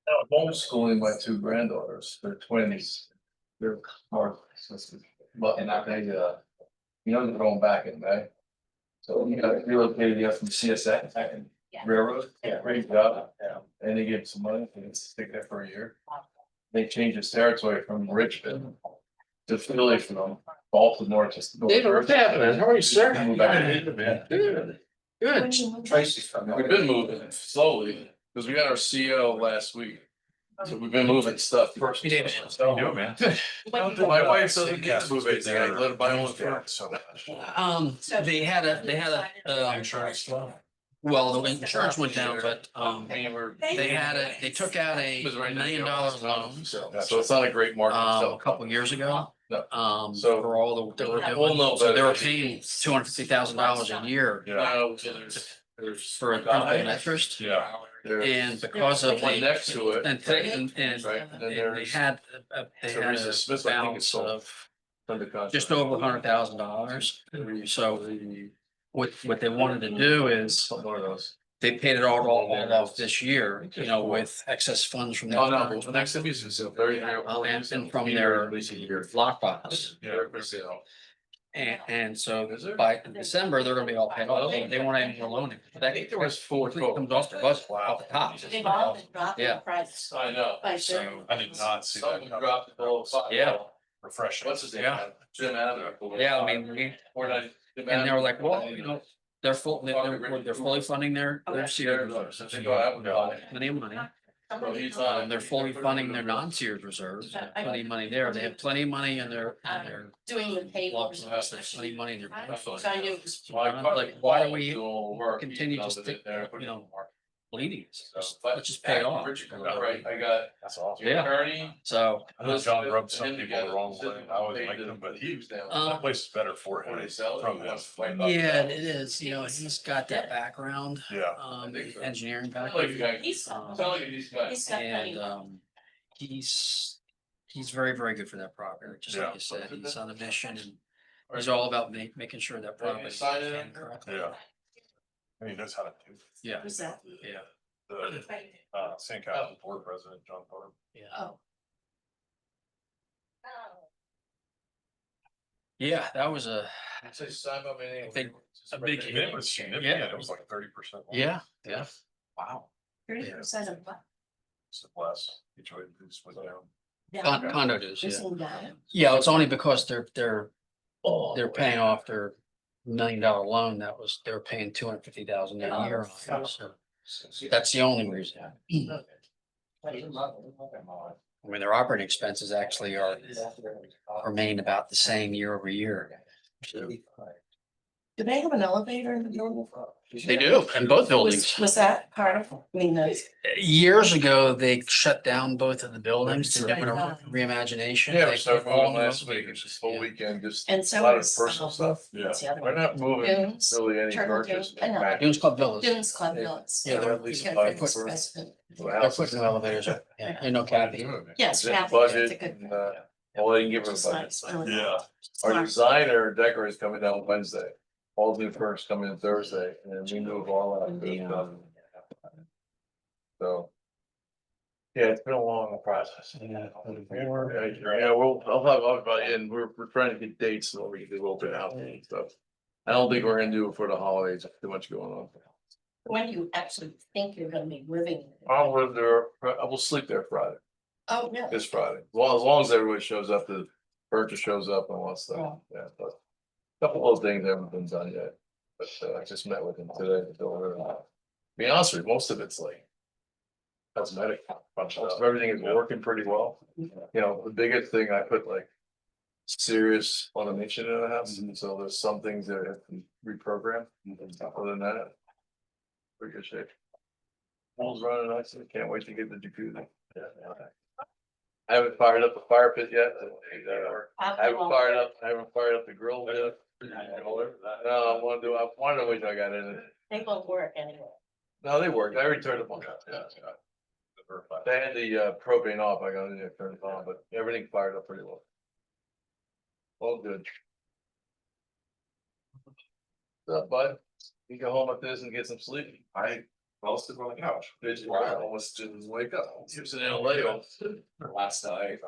I'm homeschooling my two granddaughters, they're twins. They're smart, but and you know, they're going back in May. So we got relocated here from CSX and railroad, great job, and they give some money, and it's stick there for a year. They changed its territory from Richmond to Philly, from Baltimore to. David, what's happening? How are you, sir? Move back in, man. Good. Good. Tracy's from. We've been moving slowly, because we got our CO last week. So we've been moving stuff first. Hey, David. How you doing, man? My wife doesn't get to move anything, I let her buy one for her. They had a, Insurance. well, the insurance went down, but, They they took out a $1 million loan, So it's not a great market. a couple years ago. No. So for all the, they were We'll know doing, so they better. were paying $250,000 a year No, there's. for a principal interest. Yeah. And because of One the, next to it. and Right, and then they there's had, they had Teresa a Smith, I think balance it's sold. of Under contract. just over $100,000. So what they wanted to do is One of those. they paid it all off this year, you know, with excess funds from Oh, their no, the next thing is very. and from their lockbox. And so by December, they're gonna be all paid off. They won't have any more loan. But I that think there was four comes off the bus, off the top. They've all been dropping Yeah. the price I know. by So, certain. I did not see that. Someone dropped the bill. Yeah. Refreshing. What's his name? Yeah. Jim Adams. Yeah, I mean, and they were like, well, you know, they're fully funding their Sears reserves. They got plenty of money. They're fully funding their non-Sears reserves. They have Plenty of money there. They have plenty of money in their Doing the blocks. papers. There's plenty of money in their. So I knew it was. Like, why do we continue to stick, you know, bleeding? Let's just pay it off. Right, I got. That's awesome. Yeah. Attorney. So, I know John rubbed some people the wrong way. I always liked him, but that place is better for him from him. yeah, it is, you know, he's got that background, Yeah. engineering Like background. you guys. He's, I'm telling you, these guys. he's got plenty. And he's very, very good for that property, just like Yeah. you said, he's on a mission and he's all about making sure that property is Sign it done in? correctly. Yeah. And he knows how to do it. Yeah, Who's that? yeah, The St. Cloud board president, John Thorpe. yeah, Oh. yeah, that was a, Say sign my name. I think a big I mean, it was significant. Yeah. It was like 30%. yeah. Wow. 30% of what? So less. Each way it's went down. Down. Condo dues, yeah. Missing down. Yeah, it's only because they're paying off their $1 million loan that was, they were paying $250,000 a year on it, so that's the only reason. I mean, their operating expenses actually remain about the same year over year. So Do they have an elevator in the building? they do, in both buildings. Was that part of, I mean, that's. Years ago, they shut down both of the buildings to do a reimagination. Yeah, They- we started all of moving them last week, elevators, it's just full yeah. weekend, just And a so lot of is, personal stuff. Yeah. what's the other We're one? not moving Dunes, really any Turtle churches. Dunes, I know. Dunes Club Villas. Dunes Club Villas. Yeah, they're at least Because five it's for- president. They're putting new elevators up. Yeah, you know Kathy. Yes, Zip Kathy, that's a budget, good. and, well, they didn't give her a Just budget. nice, really Yeah. Our smart. designer decorator is coming down Wednesday, all new first coming in Thursday, and then we move all that good stuff. So. Yeah, it's been a long process. Yeah, I'll about it, and we're trying to get dates so we can do open house and stuff. I don't think we're gonna do it for the holidays, there's too much going on. When do you actually think you're gonna be living? I'll live there, I will sleep there Friday, Oh, yeah. this Friday, well, as long as everybody shows up, the furniture shows up and all that stuff, Yeah. yeah, but. Couple of things haven't been done yet, but I just met with him today to go over it. To be honest with you, most of it's like. Cosmetic, bunch of stuff, everything is working pretty well, you know, the biggest thing I put like. Serious automation in the house, so there's some things that have to reprogram, other than that. Pretty good shape. Pool's running nice, I can't wait to get the jacuzzi. I haven't fired up the fire pit yet. I haven't fired up the grill yet. No, I wanna know which I got in it. They won't work anyway. No, they worked. I returned them on. They had the propane off. I got in there, turned it on, but everything fired up pretty well. All good. What's up, bud? You go home with this and get some sleep. Fell asleep on the couch. Did you? I almost didn't wake up. He was in LA last night.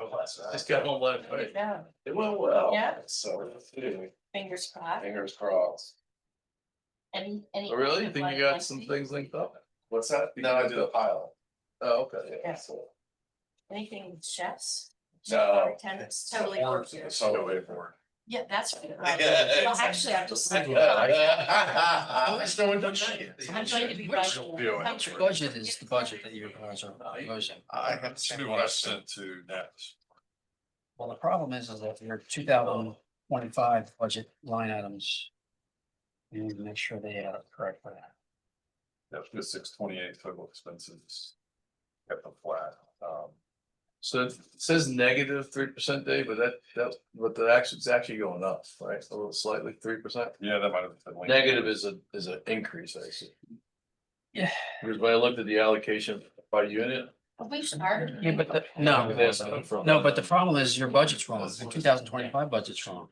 Just got home last night. Yeah, It went well. Yeah. So, anyway, fingers crossed. fingers crossed. Any. Oh, really? You think you got some things linked up? What's that? No, I did a pilot. Oh, okay. Yeah. Anything with chefs? No. Tenants, totally. So wait for Yeah, that's. Well, Yeah. actually, I'm just. it. I'm going to be. Which budget is the budget that you guys are proposing? I have to see what I sent to Nat. Well, the problem is that your 2025 budget line items. You need to make sure they add up correctly. That's the 628 total expenses. Kept them flat. So it says negative 3%, Dave, but but it's actually going up, right? A little slightly 3%. Yeah, that might have been. linked. Negative is an increase, I see. Yeah. Because when I looked at the allocation by unit. We started. Yeah, but no, but the problem is your budget's wrong. The 2025 budget's wrong.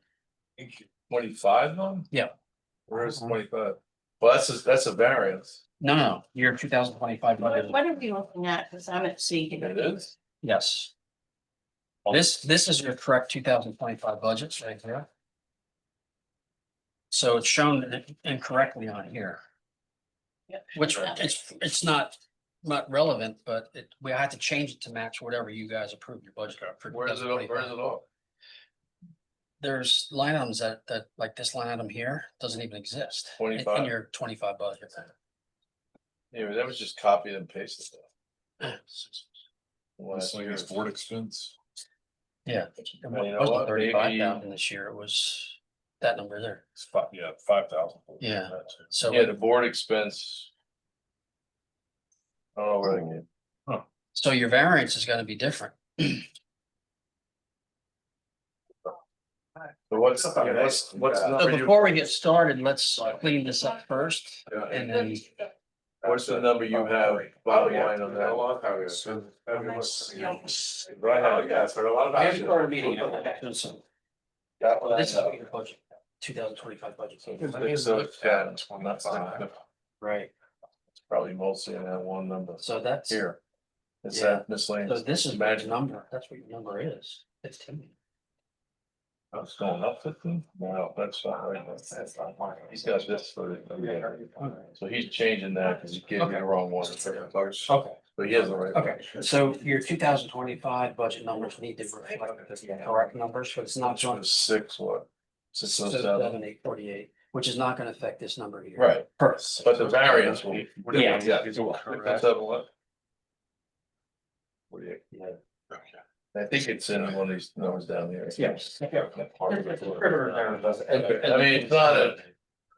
25 on? Yeah. Where is 25? Well, that's a variance. No, your 2025 budget. What are we looking at? Cause I'm at sea. It is. Yes. This is your correct 2025 budgets right here. So it's shown incorrectly on here, which it's not relevant, but we had to change it to match whatever you guys approved your budget. For Where is it? Where is 2025. it all? There's line items that like this line item here doesn't even exist in 25. your 25 budget. Anyway, that was just copied and pasted. This thing is board expense. Yeah. You know It wasn't what, 35,000 this year. It was that number there. It's 5,000. Yeah. So Yeah, the board expense. Oh, where they get. so your variance is gonna be different. So what's the So number you, before we get started, let's clean this up first and then. what's the number you have bottom line on that? Right now, yeah, for a lot We haven't of. started meeting yet. This is your budget, 2025 budget. So, yeah, it's not fine. Right, It's probably mostly in that one number so that's, so here. It's Yeah. that miscellaneous. this is magic number, that's what your number is, 15. Oh, it's going up 15? No, that's not right. That's not mine. He's got this for the. So he's changing that because he gave me the wrong one. Okay. But he has the right. one. Okay, so your 2025 budget numbers need to reflect the correct numbers, so it's not Which going. was 6 what? 607. 848, which is not gonna affect this number here. Right, Perfect. but the variance will. Yeah. That's what? 48. Yeah. I think it's in one of these numbers down here. Yes. I mean, it's not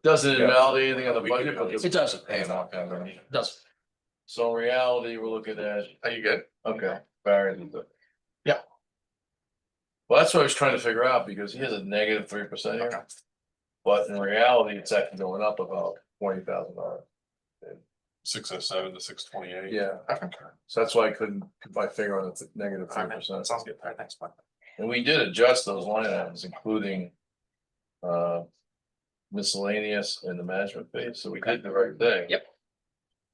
doesn't invalidate anything on the budget, but. It doesn't. Doesn't. So in reality, we're looking at, are you good? Okay, variance. Yeah. Well, that's what I was trying to figure out, because he has a negative 3% here. But in reality, it's actually going up about $20,000. 607 to 628. Yeah. So that's why I couldn't put my finger on the negative 3%. Sounds good. All right, thanks, Mike. And we did adjust those line items, including. Miscellaneous and the management fee, so we did the right thing. Yep.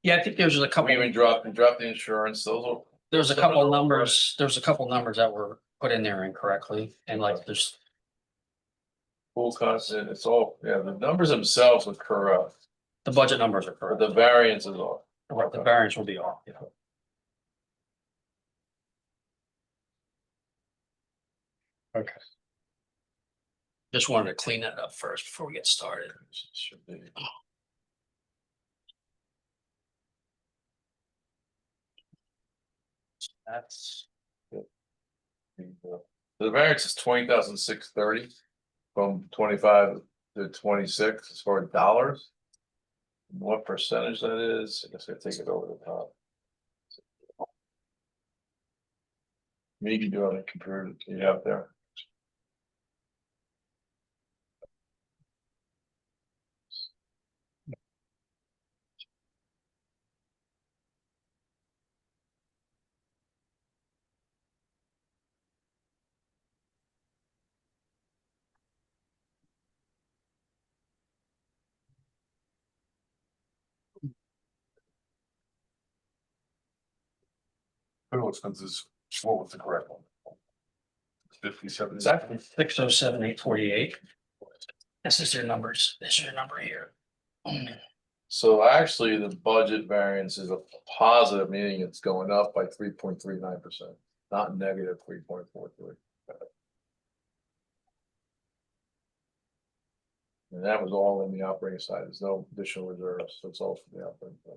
Yeah, I think there's a We couple, even dropped the insurance, those are. there's a couple of numbers that were put in there incorrectly, and like there's. Full constant, it's all, yeah, the numbers themselves are correct, The budget numbers are but correct. the variance is off. Right, the variance will be off. Yeah. Okay. Just wanted to clean that up first before we get started. Should be. That's. The variance is 20,630 from 25 to 26 as far as dollars. What percentage that is, I guess I take it over the top. You can do it on a computer, you have there. Total expenses, what was the correct one? 57. Exactly. 607,848. This is your numbers. This is your number here. So actually, the budget variance is a positive, meaning it's going up by 3.39%, not negative 3.43. And that was all in the operating side. There's no additional reserves, so it's all from the operating side.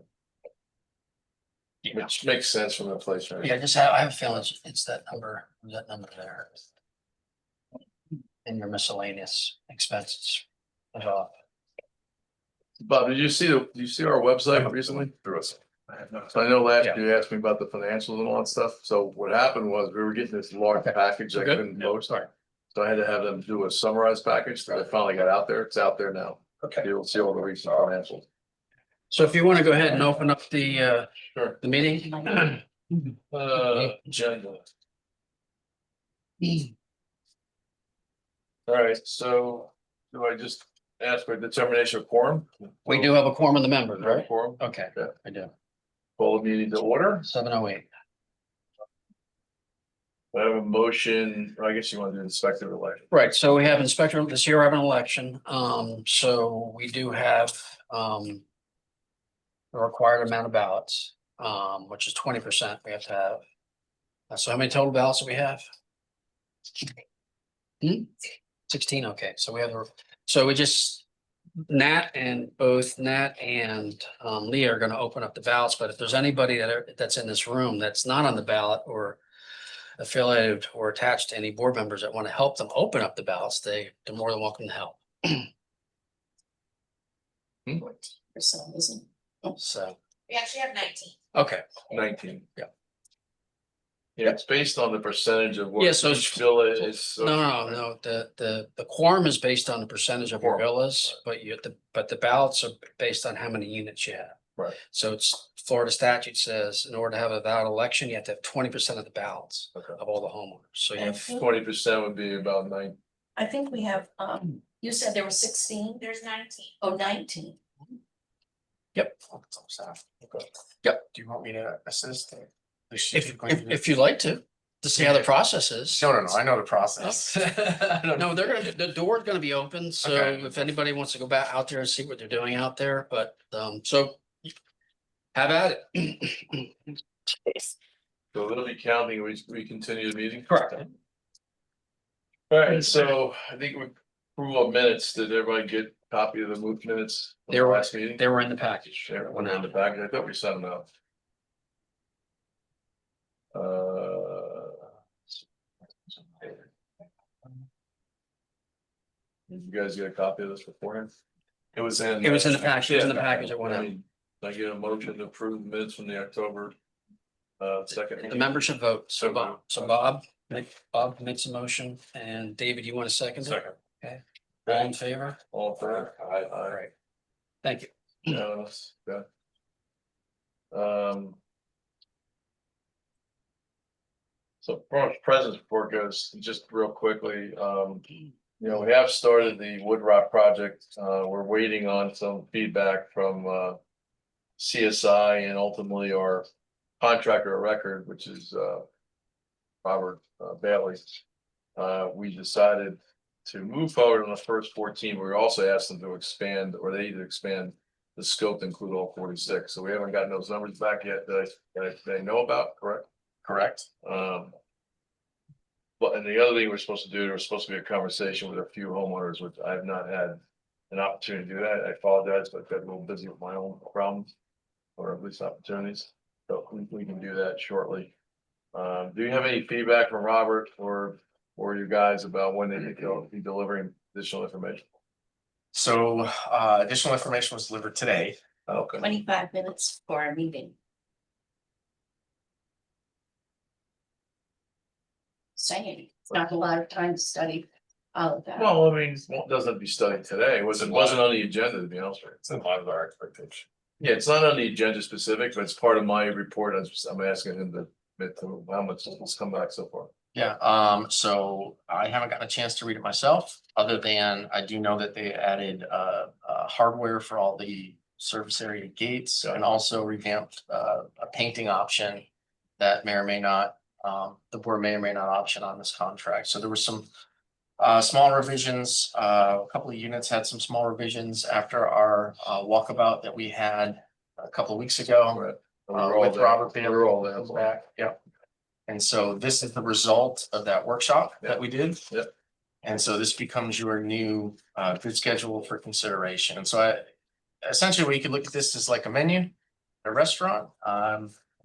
Which makes sense from inflation. Yeah, I have a feeling it's that number there. In your miscellaneous expenses. Bob, did you see our website recently? Through us. I have not. So I know last Yeah. year you asked me about the financials and all that stuff. So what happened was we were getting this large Okay. package I Good. couldn't post. So I had to have them do a summarized package. So I finally got out there. It's out there now. Okay. You'll see all the recent financials. So if you want to go ahead and open up the Sure. the meeting. Agenda. All right, so do I just ask for determination of quorum? We do have a quorum of the members, right? Quorum, Okay, Yeah. I do. call the meeting to order. 7:08. I have a motion, I guess you want to do inspector election. Right, so we have inspector, this year I have an election, so we do have, the required amount of ballots, which is 20% we have to have. So how many total ballots do we have? 16, okay, so we have, so we just, both Nat and Leah are gonna open up the ballots, but if there's anybody that's in this room that's not on the ballot or affiliated or attached to any board members that want to help them open up the ballots, they're more than welcome to help. For some reason. So, We actually have 19. okay, 19. Yeah. Yeah, it's based on the percentage of what Yeah, so each villa is. so- no, the quorum is based on the percentage of your Quorum, villas, but the ballots are based on how many units you have. Right. So it's Florida statute says in order to have a valid election, you have to have 20% of the ballots Okay. of all the homeowners. So you I have, think- 20% would be about 9. I think we have, you said there were 16, There's 19. oh, 19. yep. Do you want me to assist? If you'd like to see how the process is. No, I know the process. No, the door's gonna be open, so Okay. if anybody wants to go back out there and see what they're doing out there, but, so. Have at it. So they'll be counting, we continue the meeting? Correct. All right, so I think we approve of minutes. Did everybody get a copy of the minutes? from They the were- last meeting? They were in the package. Sure, one in the back. I thought we sent them out. Did you guys get a copy of this beforehand? It was in. It was in the package, it was in the Yeah. package that went I out. mean, can I get a motion to approve the minutes from the October second. The membership vote, So Bob makes a motion, and David, you want to second it? Second. All in favor? All fair. All right. Thank you. Yes, yeah. So far as presence report goes, just real quickly, we have started the wood rot project. We're waiting on some feedback from CSI and ultimately our contractor of record, which is Robert Bailey. We decided to move forward on the first 14. We also asked them to expand, or they either expand the scope to include all 46. So we haven't gotten those numbers back yet that they know about, correct? Correct. But and the other thing we're supposed to do, there's supposed to be a conversation with a few homeowners, which I have not had an opportunity to do that. I apologize, but I got a little busy with my own problems, or at least opportunities. So we can do that shortly. Do you have any feedback from Robert or you guys about when they think they'll be delivering additional information? So additional information was delivered today. Okay. 25 minutes for our meeting. Saying, it's not a lot of time to study all of that. Well, I mean, it doesn't have to be studied today. It wasn't on the agenda, to be honest with you. It's in line with our expectation. Yeah, it's not on the agenda specific, but it's part of my report. I'm asking him to admit to how much has come back so far. Yeah, so I haven't gotten a chance to read it myself, other than I do know that they added hardware for all the surface area gates and also revamped a painting option that may or may not, the board may or may not option on this contract. So there were some small revisions, a couple of units had some small revisions after our walkabout that we had a couple of weeks ago. Right. We're all With there. Robert We're Bailey all there. back, yep. And so this is the result of that workshop that we did. Yep. And so this becomes your new good schedule for consideration. And so essentially, we could look at this as like a menu, a restaurant.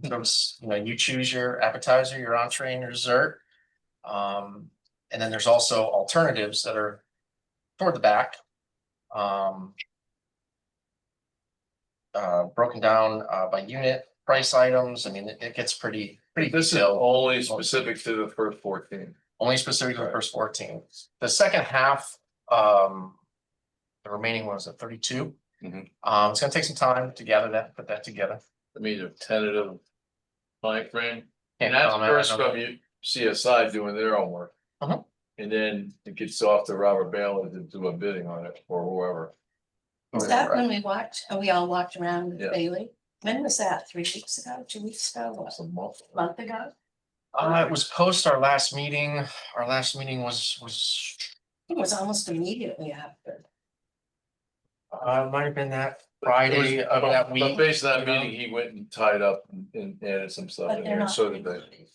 You choose your appetizer, your entree, and your dessert. And then there's also alternatives that are toward the back. Broken down by unit, price items. I mean, it gets pretty This is detailed. only specific to the first 14. Only specific to the Right. first 14. The second half, the remaining ones at 32. Mhm. It's gonna take some time to gather that, put that together. I mean, a tentative time frame. Can't And that's comment, I first don't- from you, CSI doing their own work. Uh-huh. And then it gets off to Robert Bailey to do a bidding on it or whoever. Is that when we walked, we all walked around with Yeah. Bailey? When was that? 3 weeks ago, 2 weeks ago, It's a month. month ago? It was post our last meeting. Our last meeting was, It was almost immediately after. might have been that Friday of that But week. based on that you know? meeting, he went and tied up and added some stuff But in they're there, not. so did they.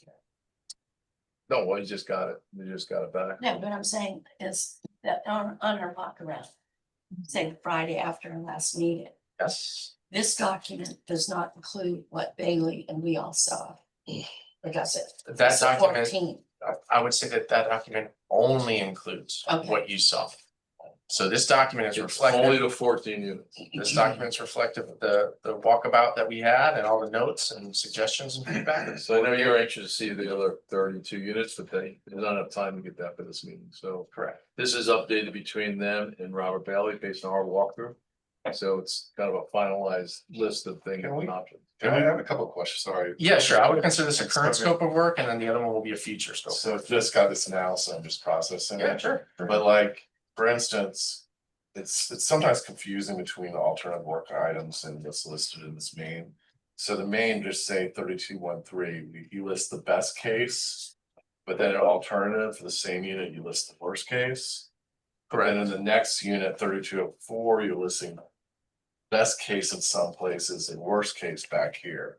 No, well, he just got it. They just got it back. No, but I'm saying is that on our walk around, say Friday after our last meeting, Yes. this document does not include what Bailey and we all saw. Or does it? That It's the document, 14. I would say that document only includes Okay. what you saw. So this document is It's only reflective, the 14 units. this document is reflective of the walkabout that we had and all the notes and suggestions and feedback. So I know you're anxious to see the other 32 units, but they don't have time to get that for this meeting, so. Correct. This is updated between them and Robert Bailey based on our walkthrough. So it's kind of a finalized list of things Can we- and options. I have a couple of questions, sorry. Yeah, sure. I would consider this a It's current coming. scope of work and then the other one will be a future scope. So I've just got this now, so I'm just processing Yeah, it. sure. But like, for instance, it's sometimes confusing between the alternative work items and what's listed in this main. So the main just say 3213, you list the best case. But then an alternative for the same unit, you list the worst case. Correct. And in the next unit, 3204, you're listing. Best case in some places and worst case back here.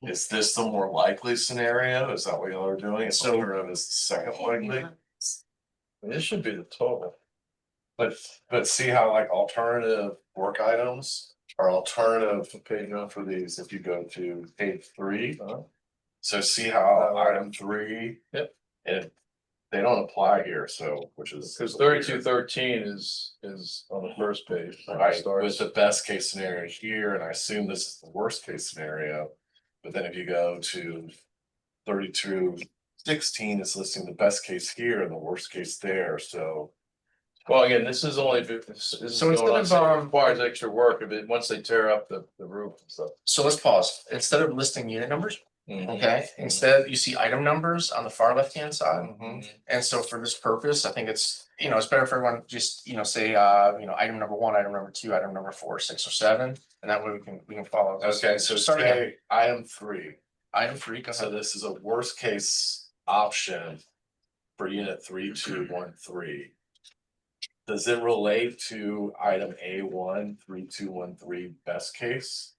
Is this the more likely scenario? Is that what y'all are doing? So- Alternative is the second likely? This should be the total. But see how like alternative work items are alternative page for these if you go to page 3. So see how item 3. Yep. And they don't apply here, so which is. Because 3213 is on the first page. Right, Starts- with the best case scenario here, and I assume this is the worst case scenario. But then if you go to 3216, it's listing the best case here and the worst case there, so. Well, again, this is only, this is So instead going on, of, so it requires extra work if it, once they tear up the roof and stuff. So let's pause. Instead of listing unit numbers, okay, instead you see item numbers on the far left-hand side. And so for this purpose, I think it's, it's better for everyone just, say, item number 1, item number 2, item number 4, 6 or 7. And that way we can follow. this. Okay, so start again. say item 3, Item 3, go so ahead. this is a worst case option. For unit 3213. Does it relate to item A1 3213 best case?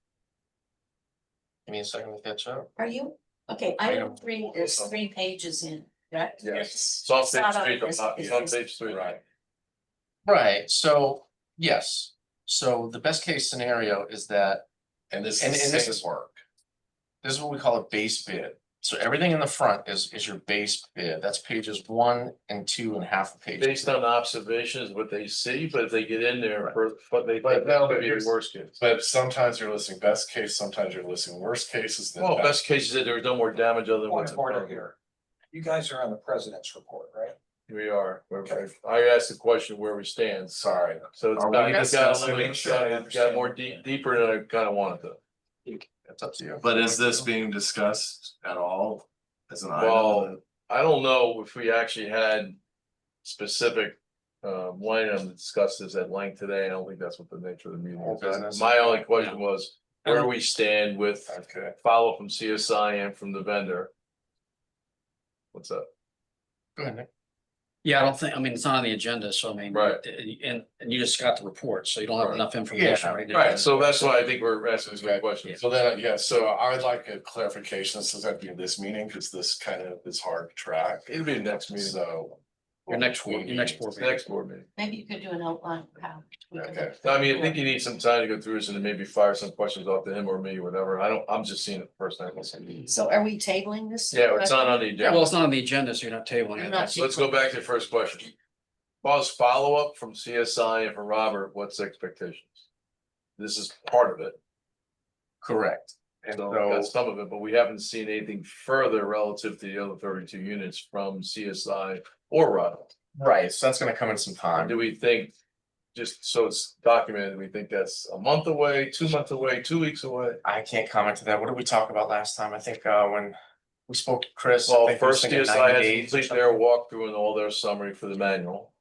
Give me a second to catch up. Are you, okay, item 3 is 3 pages in, right? Yes. It's on It's not page 3, this- it's on page 3. Right. Right, so, yes. So the best case scenario is that And this And is this same is- work. this is what we call a base bid. So everything in the front is your base bid. That's pages 1 and 2 and half a page. Based on observations, what they see, but if they get in there, but they But think no, that but would be the here's- worst case. But sometimes you're listing best case, sometimes you're listing worst cases. than Well, best case is that there was no more damage other than Point what's of order important here. You guys are on the president's report, right? We are. I asked the question where we stand, Sorry. so it's Are we got, it's got a discussing- little, Make sure I got understand. more deeper than I kind of wanted to. That's up to you. But is this being discussed at all as an item? Well, I don't know if we actually had specific line item to discuss this at length today. I don't think that's what the nature of the meeting Whole is. business. My only question was, where we stand with Okay. follow from CSI and from the vendor. What's up? Go ahead, Nick. Yeah, I don't think, I mean, it's not on the agenda, so I mean. Right. And you just got the report, so you don't have Right. enough information Yeah, right now. Right, so that's why I think we're asking this Okay. question. So then, yeah, so I would like a clarification. This is at the end of this meeting, because this kind of is hard to track. It'll be the next meeting, So. Your next board between meeting. next board meeting. Maybe you could do an outline of how. we could- Okay. I mean, I think you need some time to go through this and then maybe fire some questions off to him or me, or whatever. I'm just seeing it first time. So are we tabling this? Yeah, it's not on the Well, agenda. it's not on the agenda, so you're not tabling I'm it. not- So let's go back to the first question. Buzz, follow up from CSI and from Robert, what's the expectations? This is part of it. Correct. And So we so, got some of it, but we haven't seen anything further relative to the other 32 units from CSI or Robert. right, so that's gonna come in some time. Do we think, just so it's documented, we think that's a month away, 2 months away, 2 weeks away? I can't comment to that. What did we talk about last time? I think when we spoke to Chris. I Well, think he was first thinking CSI 90 has days or complete something. their walkthrough and all their summary for the manual.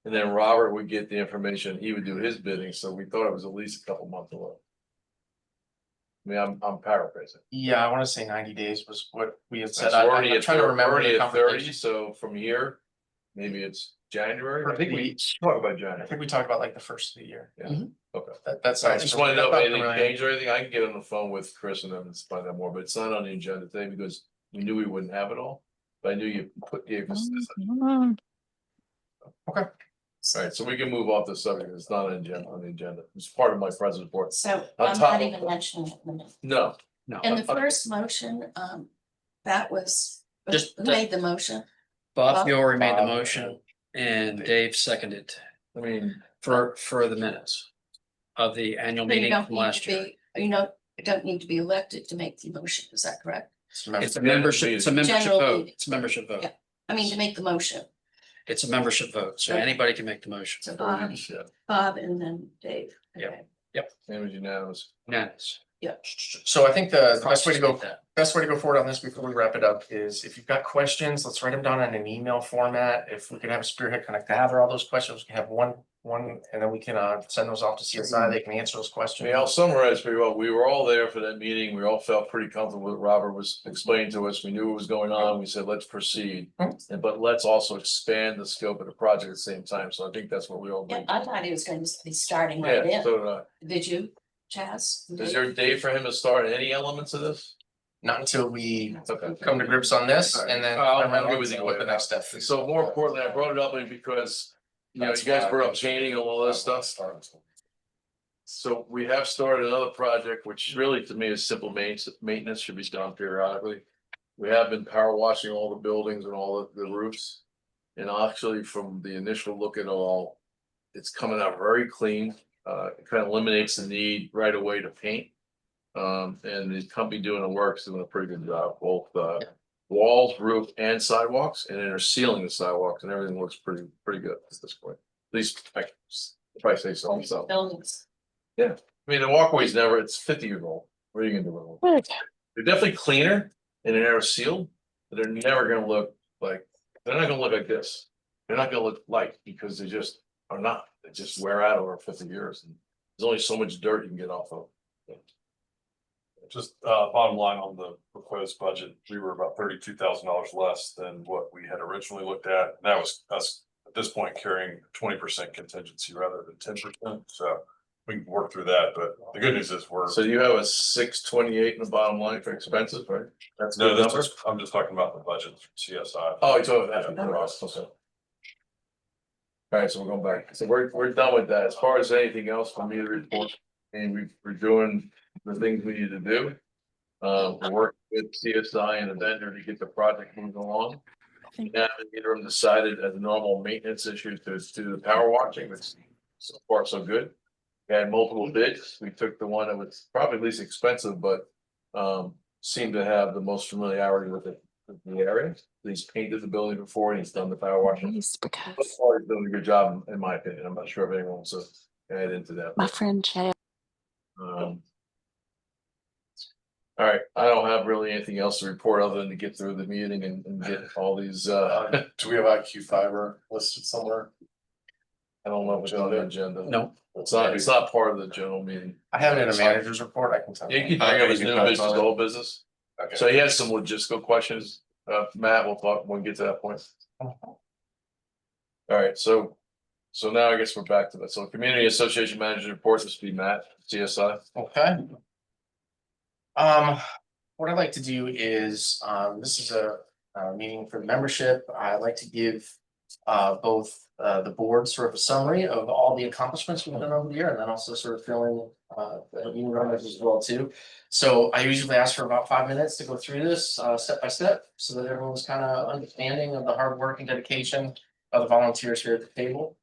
And then Robert would get the information, he would do his bidding, so we thought it was at least a couple months away. I mean, I'm paraphrasing. Yeah, I wanna say 90 days was what we had said. So we're I'm already at trying to remember already the at 30, conversation. so from here, maybe it's January. I think we- talked about I January. think we talked about like the first of the year. Yeah. Mhm. Okay. That's. I just wanna know if that's not anything familiar. changed or anything. I can get on the phone with Chris and them and find out more, but it's not on the agenda today because we knew we wouldn't have it all. But I knew you gave us this. Okay. Alright, so we can move off the subject. It's not on the agenda. It's part of my present report. So On I'm top not of even that. mentioning it in the minute. No, No, In the first motion, that was, Just who that- made the motion? Bob Fiore made the Bob, motion and Dave seconded I mean, for the minutes of the annual So you meeting don't from need to last year. be, you don't need to be elected to make the motion, is that correct? It's a Yeah, membership, it's a meeting. membership General vote. meeting. It's a membership vote. Yeah. I mean, to make the motion, It's a membership vote, so Okay. anybody can make the motion. so yeah, Bob and then Dave. Yep. Okay. it was unanimous. Unanimous. So I think the best way to go, That. best way to go forward on this before we wrap it up is if you've got questions, let's write them down in an email format. If we could have a Spearhead Connect gather all those questions, we can have one, and then we can send those off to CSI. They can answer those I questions. mean, I'll summarize pretty well. We were all there for that meeting. We all felt pretty comfortable with what Robert was explaining to us. We knew what was going on. We said, let's proceed. And but let's also expand the scope of the project at the same time. So I think that's what we all Yeah, agreed. I thought he was going to be starting right Yeah, in. so did I. Did you, Chaz? Is there a date for him to start any elements of this? Not until we Okay. come to grips on this and then. I'm good with you. What the next step is. So more importantly, I brought it up because, you know, you guys brought up painting and all this stuff. So we have started another project, which really to me is simple maintenance should be done periodically. We have been power washing all the buildings and all the roofs. And actually, from the initial look at all, it's coming out very clean. It kind of eliminates the need right away to paint. And the company doing the work is doing a pretty good job, both walls, roof and sidewalks, and then they're sealing the sidewalks and everything looks pretty good at this point. At least if I say so myself. Buildings. I mean, the walkway's never, it's 50 years old. What are you gonna do with them? They're definitely cleaner and they're sealed, but they're never gonna look like, they're not gonna look like this. They're not gonna look light because they just are not. They just wear out over 50 years. And there's only so much dirt you can get off of. Just bottom line on the proposed budget, we were about $32,000 less than what we had originally looked at. That was us at this point carrying 20% contingency rather than 10%. So we can work through that, but the good news is we're. So you have a 628 in the bottom line for expenses, right? That's a No, good this number. is, I'm just talking about the budget from CSI. Oh, you're talking about that. Yeah, Okay. All right, so we're going back. So we're done with that. As far as anything else for me to report, and we're doing the things we need to do. We're working with CSI and the vendor to get the project moving along. Now, either of them decided as a normal maintenance issue to do the power washing, which so far so good. We had multiple bids. We took the one that was probably least expensive, but seemed to have the most familiarity with the area. He's painted the building before and he's done the power washing. Please, So because far, he's doing a good job, in my opinion. I'm not sure if anyone wants to add into that. my friend Chad. All right, I don't have really anything else to report other than to get through the meeting and get all these Do we have IQ fiber listed somewhere? I don't know if it's on the agenda. No, It's not part of the general meeting. I have it in a manager's report, I can tell Yeah, you. you can bring up his new business, old business. Okay. So he has some logistical questions. Matt, we'll talk when we get to that point. All right, so now I guess we're back to that. So community association manager report, this would be Matt, CSI. Okay. What I'd like to do is, this is a meeting for the membership. I'd like to give both the board sort of a summary of all the accomplishments we've done over the year, and then also sort of fill in the new members as well too. So I usually ask for about 5 minutes to go through this step by step, so that everyone's kind of understanding of the hard work and dedication of the volunteers here at the table.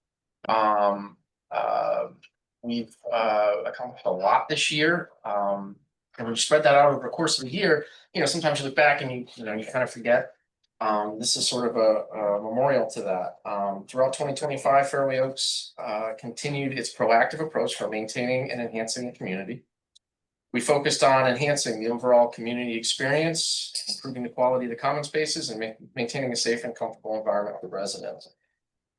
We've accomplished a lot this year. And when you spread that out over the course of the year, you know, sometimes you look back and you kind of forget. This is sort of a memorial to that. Throughout 2025, Fairway Oaks continued its proactive approach for maintaining and enhancing the community. We focused on enhancing the overall community experience, improving the quality of the common spaces, and maintaining a safe and comfortable environment for residents.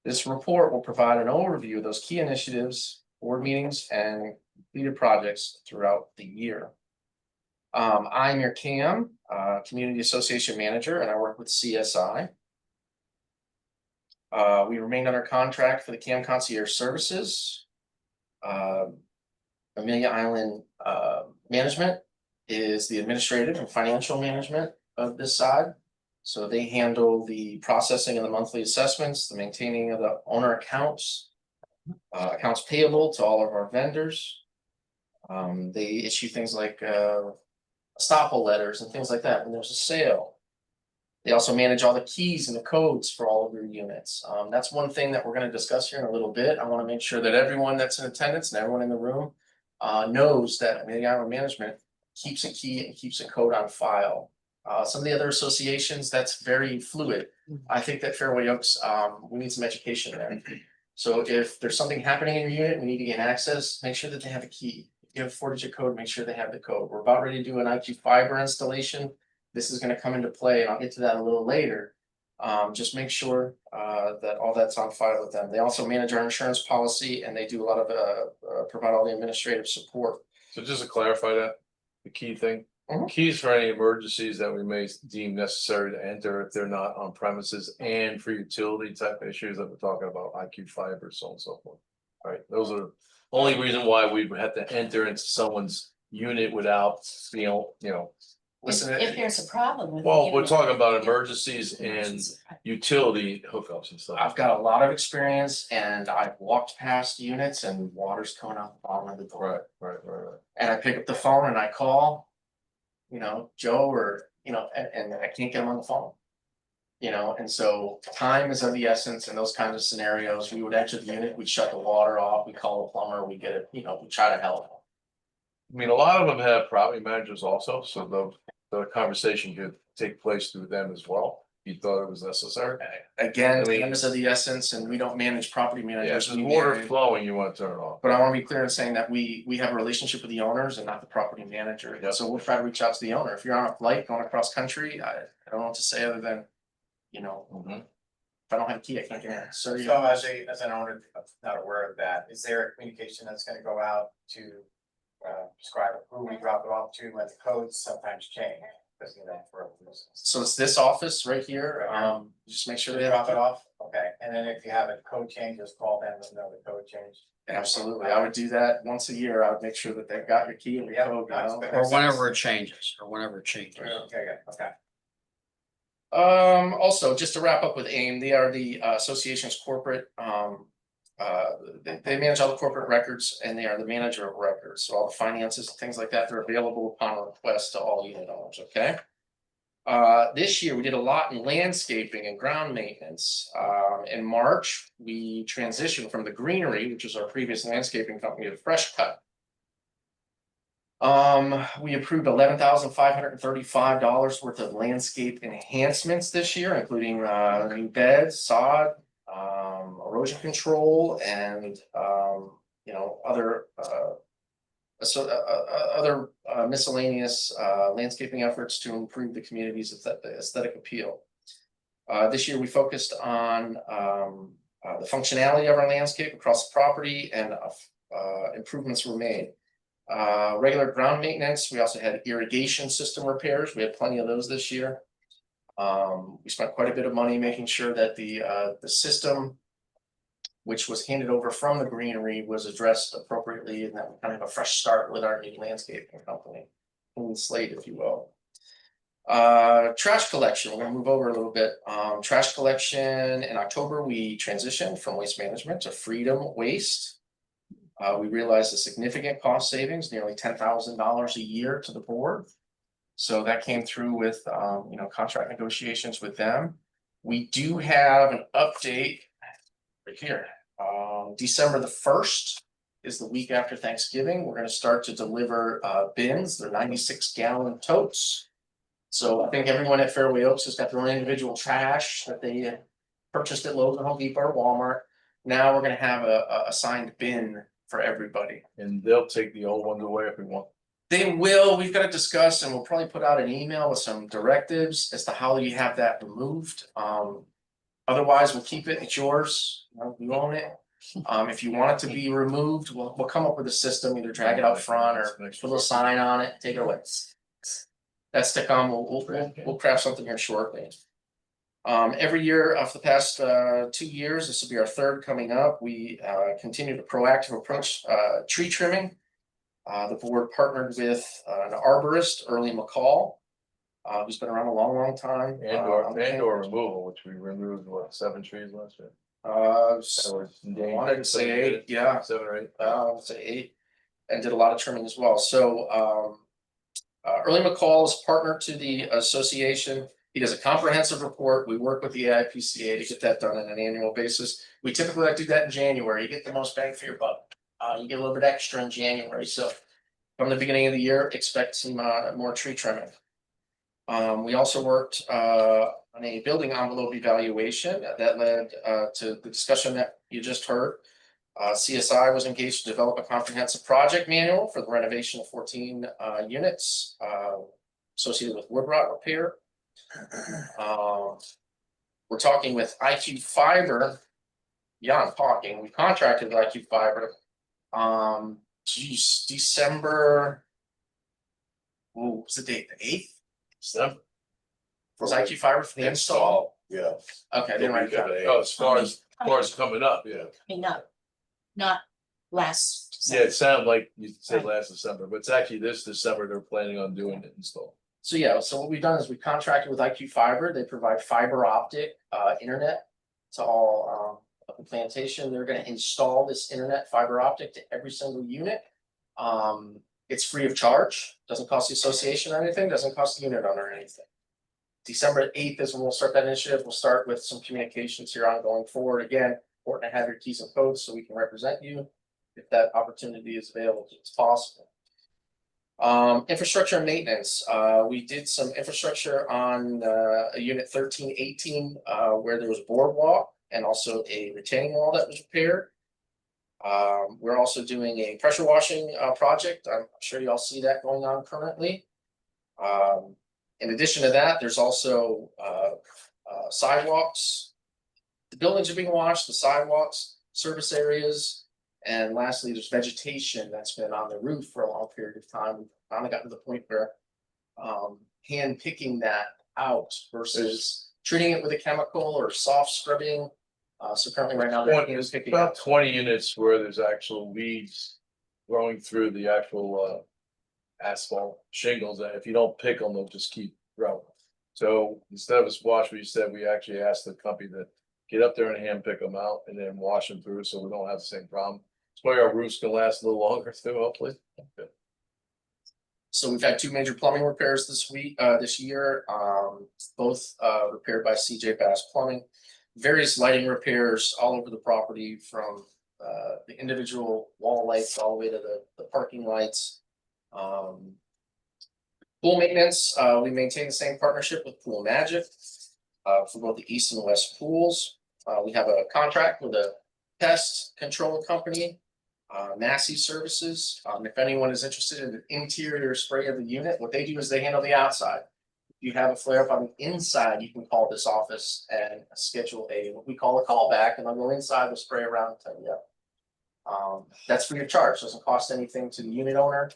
This report will provide an overview of those key initiatives, board meetings, and completed projects throughout the year. I'm your CAM, Community Association Manager, and I work with CSI. We remained under contract for the CAM Concierge Services. Amelia Island Management is the administrative and financial management of this side. So they handle the processing of the monthly assessments, the maintaining of the owner accounts, accounts payable to all of our vendors. They issue things like estoppel letters and things like that when there's a sale. They also manage all the keys and the codes for all of your units. That's one thing that we're going to discuss here in a little bit. I want to make sure that everyone that's in attendance and everyone in the room knows that Amelia Island Management keeps a key and keeps a code on file. Some of the other associations, that's very fluid. I think that Fairway Oaks, we need some education there. So if there's something happening in your unit, we need to gain access, make sure that they have a key. If you have a 4-digit code, make sure they have the code. We're about ready to do an IQ fiber installation. This is going to come into play, and I'll get to that a little later. Just make sure that all that's on file with them. They also manage our insurance policy, and they do a lot of provide all the administrative support. So just to clarify that, the key thing, Mhm. keys for any emergencies that we may deem necessary to enter if they're not on premises, and for utility type issues that we're talking about, IQ fiber, so on and so forth. All right, those are the only reason why we would have to enter into someone's unit without being, Listen, If there's a problem with. well, the we're unit. talking about emergencies and utility hookups and stuff. I've got a lot of experience, and I've walked past units and water's coming out the bottom of the door. Right. And I pick up the phone and I call, Joe, or, and I can't get him on the phone. And so time is of the essence in those kinds of scenarios. We would enter the unit, we'd shut the water off, we call a plumber, we get it, we try to help. I mean, a lot of them have property managers also, so the conversation could take place through them as well. If you thought it was necessary. Again, I mean- time is of the essence, and we don't manage property Yeah, managers. if we there's water manage- flowing, you want to turn it off. But I want to be clear in saying that we have a relationship with the owners and not the property manager. Yep. So we'll try to reach out to the owner. If you're on a flight going across country, I don't know what to say other than, Mhm. if I don't have a key, I can't get in. So So as an owner, not aware of that, is there a communication that's gonna go out to describe who we drop it off to, when the codes sometimes change? Because for So it's this office right here. Just make sure should they they have. drop it off? Okay, and then if you have a code change, just call them and know the code change. Absolutely. I would do that once a year. I would make sure that they've got your key and your Yeah, code, that's you know? fair. or whenever it changes, Okay. Also, just to wrap up with AIM, they are the association's corporate, they manage all the corporate records, and they are the manager of records. So all the finances and things like that, they're available upon request to all unit owners, okay? This year, we did a lot in landscaping and ground maintenance. In March, we transitioned from the Greenery, which was our previous landscaping company, to Fresh Cut. We approved $11,535 worth of landscape enhancements this year, including new beds, sod, erosion control, and other miscellaneous landscaping efforts to improve the community's aesthetic appeal. This year we focused on The functionality of our landscape across the property and improvements were made. Regular ground maintenance, we also had irrigation system repairs. We had plenty of those this year. We spent quite a bit of money making sure that the system, which was handed over from the greenery, was addressed appropriately, and that we kind of have a fresh start with our new landscaping company, clean slate, if you will. Trash collection, we're gonna move over a little bit. Trash collection, in October, we transitioned from Waste Management to Freedom Waste. We realized a significant cost savings, nearly $10,000 a year to the board. So that came through with, contract negotiations with them. We do have an update right here. December the 1st is the week after Thanksgiving. We're gonna start to deliver bins. They're 96-gallon totes. So I think everyone at Fairway Oaks has got their own individual trash that they purchased at Lowe's or Home Depot or Walmart. Now we're gonna have a assigned bin for everybody. And they'll take the old ones away if we want. They will, we've got to discuss, and we'll probably put out an email with some directives as to how you have that removed. Otherwise, we'll keep it, it's yours, you own it. If you want it to be removed, we'll come up with a system, either drag it out front or put a little sign on it, take it away. That's to come, we'll craft something here shortly. Every year of the past 2 years, this will be our third coming up, we continue to proactive approach tree trimming. The board partnered with an arborist, Early McCall, who's been around a long time. And or removal, which we removed, what, 7 trees last year? I wanted to say 8, yeah. 7 or 8. I'd say 8, and did a lot of trimming as well. So Early McCall is partner to the association. He does a comprehensive report. We work with the AIPCA to get that done on an annual basis. We typically like to do that in January. You get the most bang for your buck. You get a little bit extra in January. So from the beginning of the year, expect some more tree trimming. We also worked on a building envelope evaluation that led to the discussion that you just heard. CSI was engaged to develop a comprehensive project manual for the renovation of 14 units associated with wood rot repair. We're talking with IQ Fiber. Yeah, I'm talking. We contracted with IQ Fiber. December. What was the date? The 8th? December. Was IQ Fiber for the install? Yeah. Okay, I didn't write it down. Oh, as far as coming up, yeah. I mean, not last. Yeah, it sounded like you said last December, but it's actually this December they're planning on doing the install. So yeah, so what we've done is we contracted with IQ Fiber. They provide fiber optic internet to all of the plantation. They're going to install this internet fiber optic to every single unit. It's free of charge, doesn't cost the association or anything, doesn't cost the unit owner anything. December 8th is when we'll start that initiative. We'll start with some communications here on going forward. Again, important to have your keys and codes so we can represent you if that opportunity is available. It's possible. Infrastructure and maintenance. We did some infrastructure on a unit 1318 where there was a boardwalk and also a retaining wall that was repaired. We're also doing a pressure washing project. I'm sure you all see that going on currently. In addition to that, there's also sidewalks. The buildings are being washed, the sidewalks, service areas. And lastly, there's vegetation that's been on the roof for a long period of time. We've finally gotten to the point where hand picking that out versus treating it with a chemical or soft scrubbing. So currently right now, they're hand picking About out 20 units where there's actual weeds growing through the actual asphalt shingles, that if you don't pick them, they'll just keep growing. So instead of us wash, we said we actually asked the company to get up there and hand pick them out and then wash them through so we don't have the same problem. That's why our roofs can last a little longer too, hopefully. Okay. So we've had 2 major plumbing repairs this year, both repaired by CJ Bass Plumbing. Various lighting repairs all over the property, from the individual wall lights all the way to the parking lights. Pool maintenance, we maintain the same partnership with Pool Magic for both the east and west pools. We have a contract with a pest control company, Massey Services. If anyone is interested in the interior spray of the unit, what they do is they handle the outside. you have a flare up on the inside, you can call this office and schedule what we call a callback, and they'll go inside, we'll spray around, and tell you. That's free of charge, doesn't cost anything to the unit owner.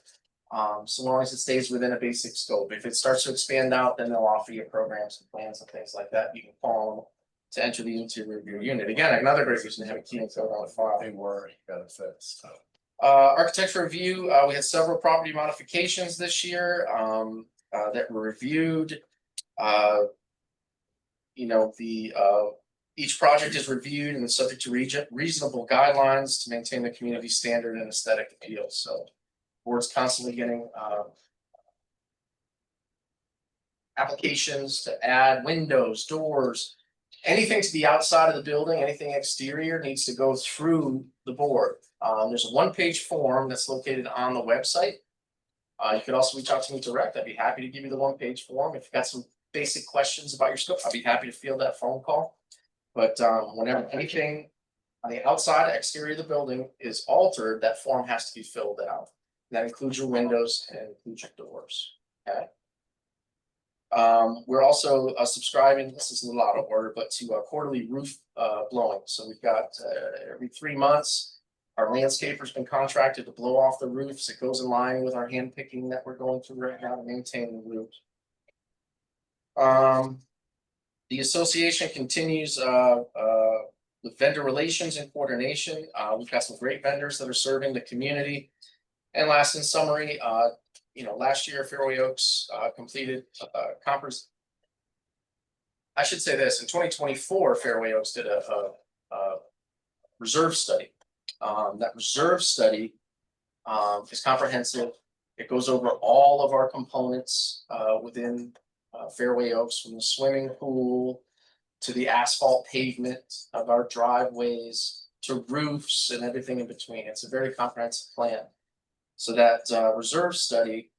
So long as it stays within a basic scope. If it starts to expand out, then they'll offer you programs and plans and things like that. You can call them to enter the interior of your unit. Again, another great reason to have a key and code on the file. They were, you got it fixed. Architecture review, we had several property modifications this year, that were reviewed. You know, each project is reviewed and is subject to reasonable guidelines to maintain the community standard and aesthetic appeal, so. Board's constantly getting, applications to add windows, doors, anything to the outside of the building, anything exterior needs to go through the board. There's a one-page form that's located on the website. You could also reach out to me direct. I'd be happy to give you the one-page form. If you've got some basic questions about your scope, I'd be happy to field that phone call. But whenever anything on the outside exterior of the building is altered, that form has to be filled out. That includes your windows and includes your doors, okay? We're also subscribing, this is a little out of order, but to quarterly roof blowing. So we've got every 3 months, our landscaper's been contracted to blow off the roofs. It goes in line with our hand picking that we're going through right now to maintain the roofs. The association continues with vendor relations and coordination. We've got some great vendors that are serving the community. And last, in summary, last year Fairway Oaks completed conference. I should say this, in 2024, Fairway Oaks did a reserve study. That reserve study is comprehensive. It goes over all of our components within Fairway Oaks, from the swimming pool to the asphalt pavement of our driveways to roofs and everything in between. It's a very comprehensive plan. So that reserve study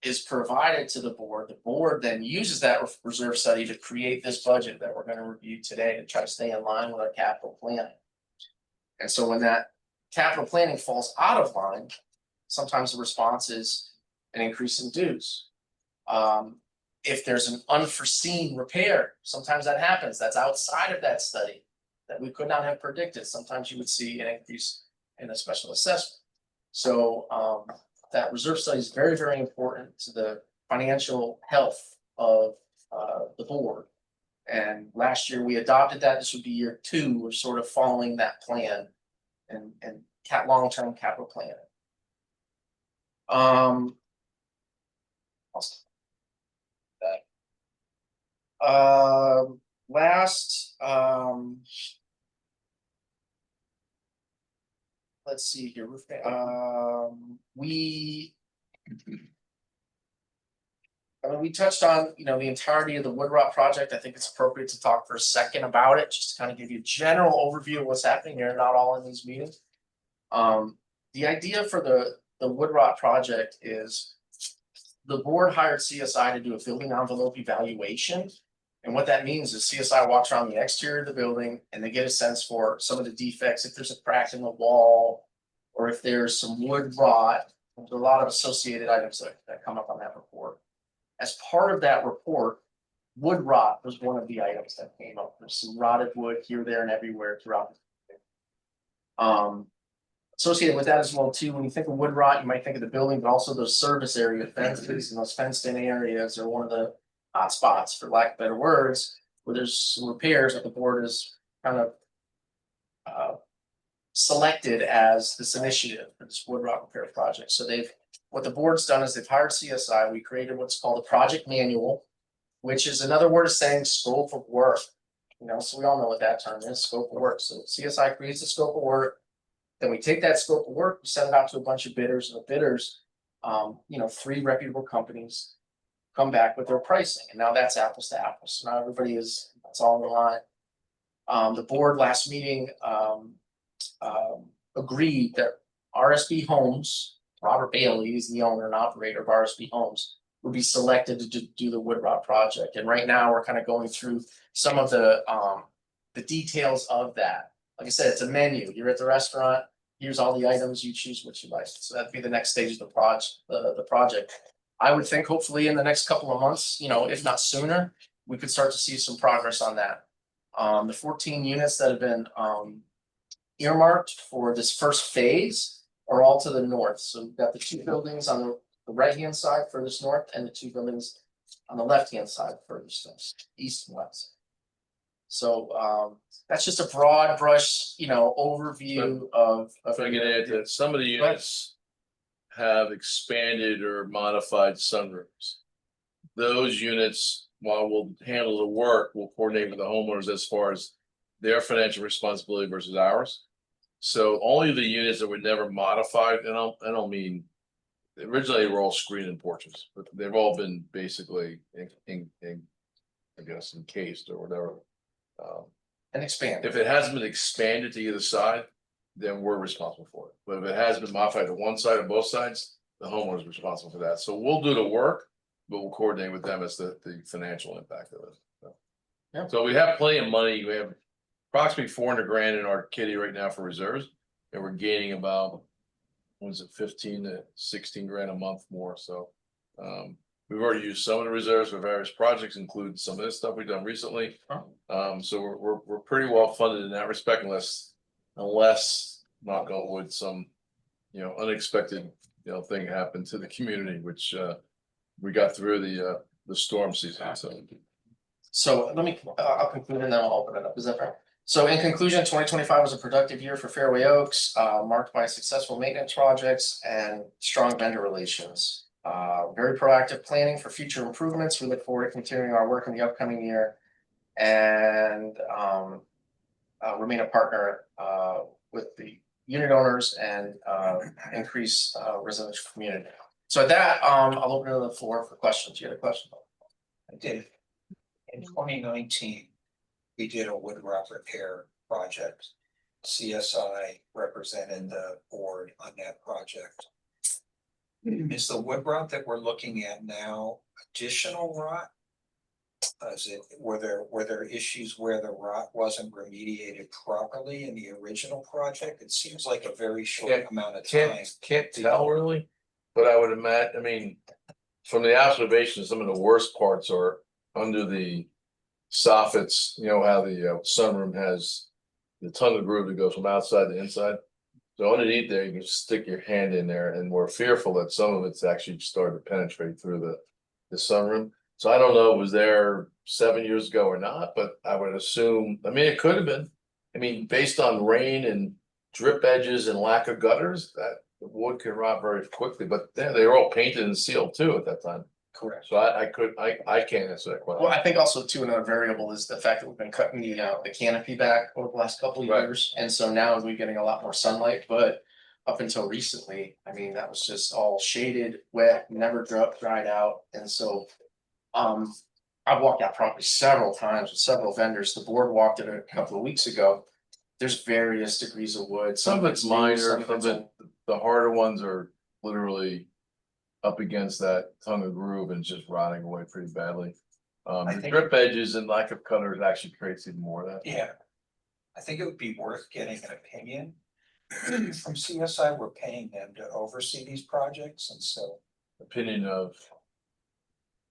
is provided to the board. The board then uses that reserve study to create this budget that we're going to review today to try to stay in line with our capital planning. And so when that capital planning falls out of line, sometimes the response is an increase in dues. If there's an unforeseen repair, sometimes that happens. That's outside of that study that we could not have predicted. Sometimes you would see an increase in a special assessment. So that reserve study is very, very important to the financial health of the board. And last year we adopted that. This would be year 2. We're sort of following that plan and long-term capital planning. Last, let's see here. We touched on, the entirety of the wood rot project. I think it's appropriate to talk for a second about it, just to kind of give you a general overview of what's happening. You're not all in these meetings. The idea for the wood rot project is the board hired CSI to do a building envelope evaluation. And what that means is CSI walks around the exterior of the building and they get a sense for some of the defects. If there's a crack in the wall, or if there's some wood rot, there's a lot of associated items that come up on that report. As part of that report, wood rot was one of the items that came up. There's some rotted wood here, there, and everywhere throughout the associated with that as well too, when you think of wood rot, you might think of the building, but also those service area fences and those fenced in areas are one of the hot spots, for lack of better words, where there's some repairs that the board is kind of selected as this initiative for this wood rot repair project. So what the board's done is they've hired CSI. We created what's called a project manual, which is another word of saying scope of work. So we all know what that term is, scope of work. So CSI creates the scope of work. Then we take that scope of work, we send it out to a bunch of bidders, and the bidders, 3 reputable companies come back with their pricing, and now that's apples to apples. So now that's all in the line. The board last meeting agreed that RSB Homes, Robert Bailey is the owner and operator of RSB Homes, would be selected to do the wood rot project. And right now we're kind of going through some of the details of that. Like I said, it's a menu. You're at the restaurant. Here's all the items. You choose what you like. So that'd be the next stage of the project. I would think hopefully in the next couple of months, you know, if not sooner, we could start to see some progress on that. The 14 units that have been earmarked for this first phase are all to the north. So we've got the 2 buildings on the right-hand side furthest north and the 2 buildings on the left-hand side furthest east and west. So that's just a broad brush, you know, overview of. If I can add that some of the units have expanded or modified sunrooms. Those units, while we'll handle the work, we'll coordinate with the homeowners as far as their financial responsibility versus ours. So only the units that were never modified, and I don't mean, originally they were all screened-in porches, but they've all been basically I guess encased or whatever. And expand. If it hasn't been expanded to either side, then we're responsible for it. But if it has been modified to one side or both sides, the homeowner is responsible for that. So we'll do the work, but we'll coordinate with them as the financial impact of it. So. Yeah. So we have plenty of money. We have approximately 400 grand in our kitty right now for reserves, and we're gaining about, what is it, 15 to 16 grand a month more. So we've already used some of the reserves for various projects, including some of this stuff we've done recently. So we're pretty well funded in that respect, unless knock on wood, some unexpected thing happened to the community, which we got through the storm season. So let me, I'll conclude and then I'll open it up. Is that fair? So in conclusion, 2025 was a productive year for Fairway Oaks, marked by successful maintenance projects and strong vendor relations. Very proactive planning for future improvements. We look forward to continuing our work in the upcoming year and remain a partner with the unit owners and increase residential community. So at that, I'll open it to the floor for questions. You had a question? I did. In 2019, we did a wood rot repair project. CSI represented the board on that project. Is the wood rot that we're looking at now additional rot? Were there issues where the rot wasn't remediated properly in the original project? It seems like a very short amount of time. Can't tell really, but I would imagine, I mean, from the observation, some of the worst parts are under the soffits. You know how the sunroom has the tunnel groove that goes from outside to inside. So underneath there, you can stick your hand in there, and we're fearful that some of it's actually started to penetrate through the sunroom. So I don't know if it was there 7 years ago or not, but I would assume, I mean, it could have been. I mean, based on rain and drip edges and lack of gutters, that the wood can rot very quickly, but they were all painted and sealed too at that time. Correct. So I can't answer that question. Well, I think also too, another variable is the fact that we've been cutting the canopy back over the last couple of Right. years. And so now we're getting a lot more sunlight, but up until recently, I mean, that was just all shaded, wet, never dried out. And so I've walked that property several times with several vendors. The board walked it a couple of weeks ago. There's various degrees of wood. Some of it's minor, some some of it, the harder ones are literally up against that tunnel groove and just rotting away pretty badly. I The think- drip edges and lack of cutters actually creates even more of that. Yeah. I think it would be worth getting an opinion from CSI. We're paying them to oversee these projects, and so Opinion of,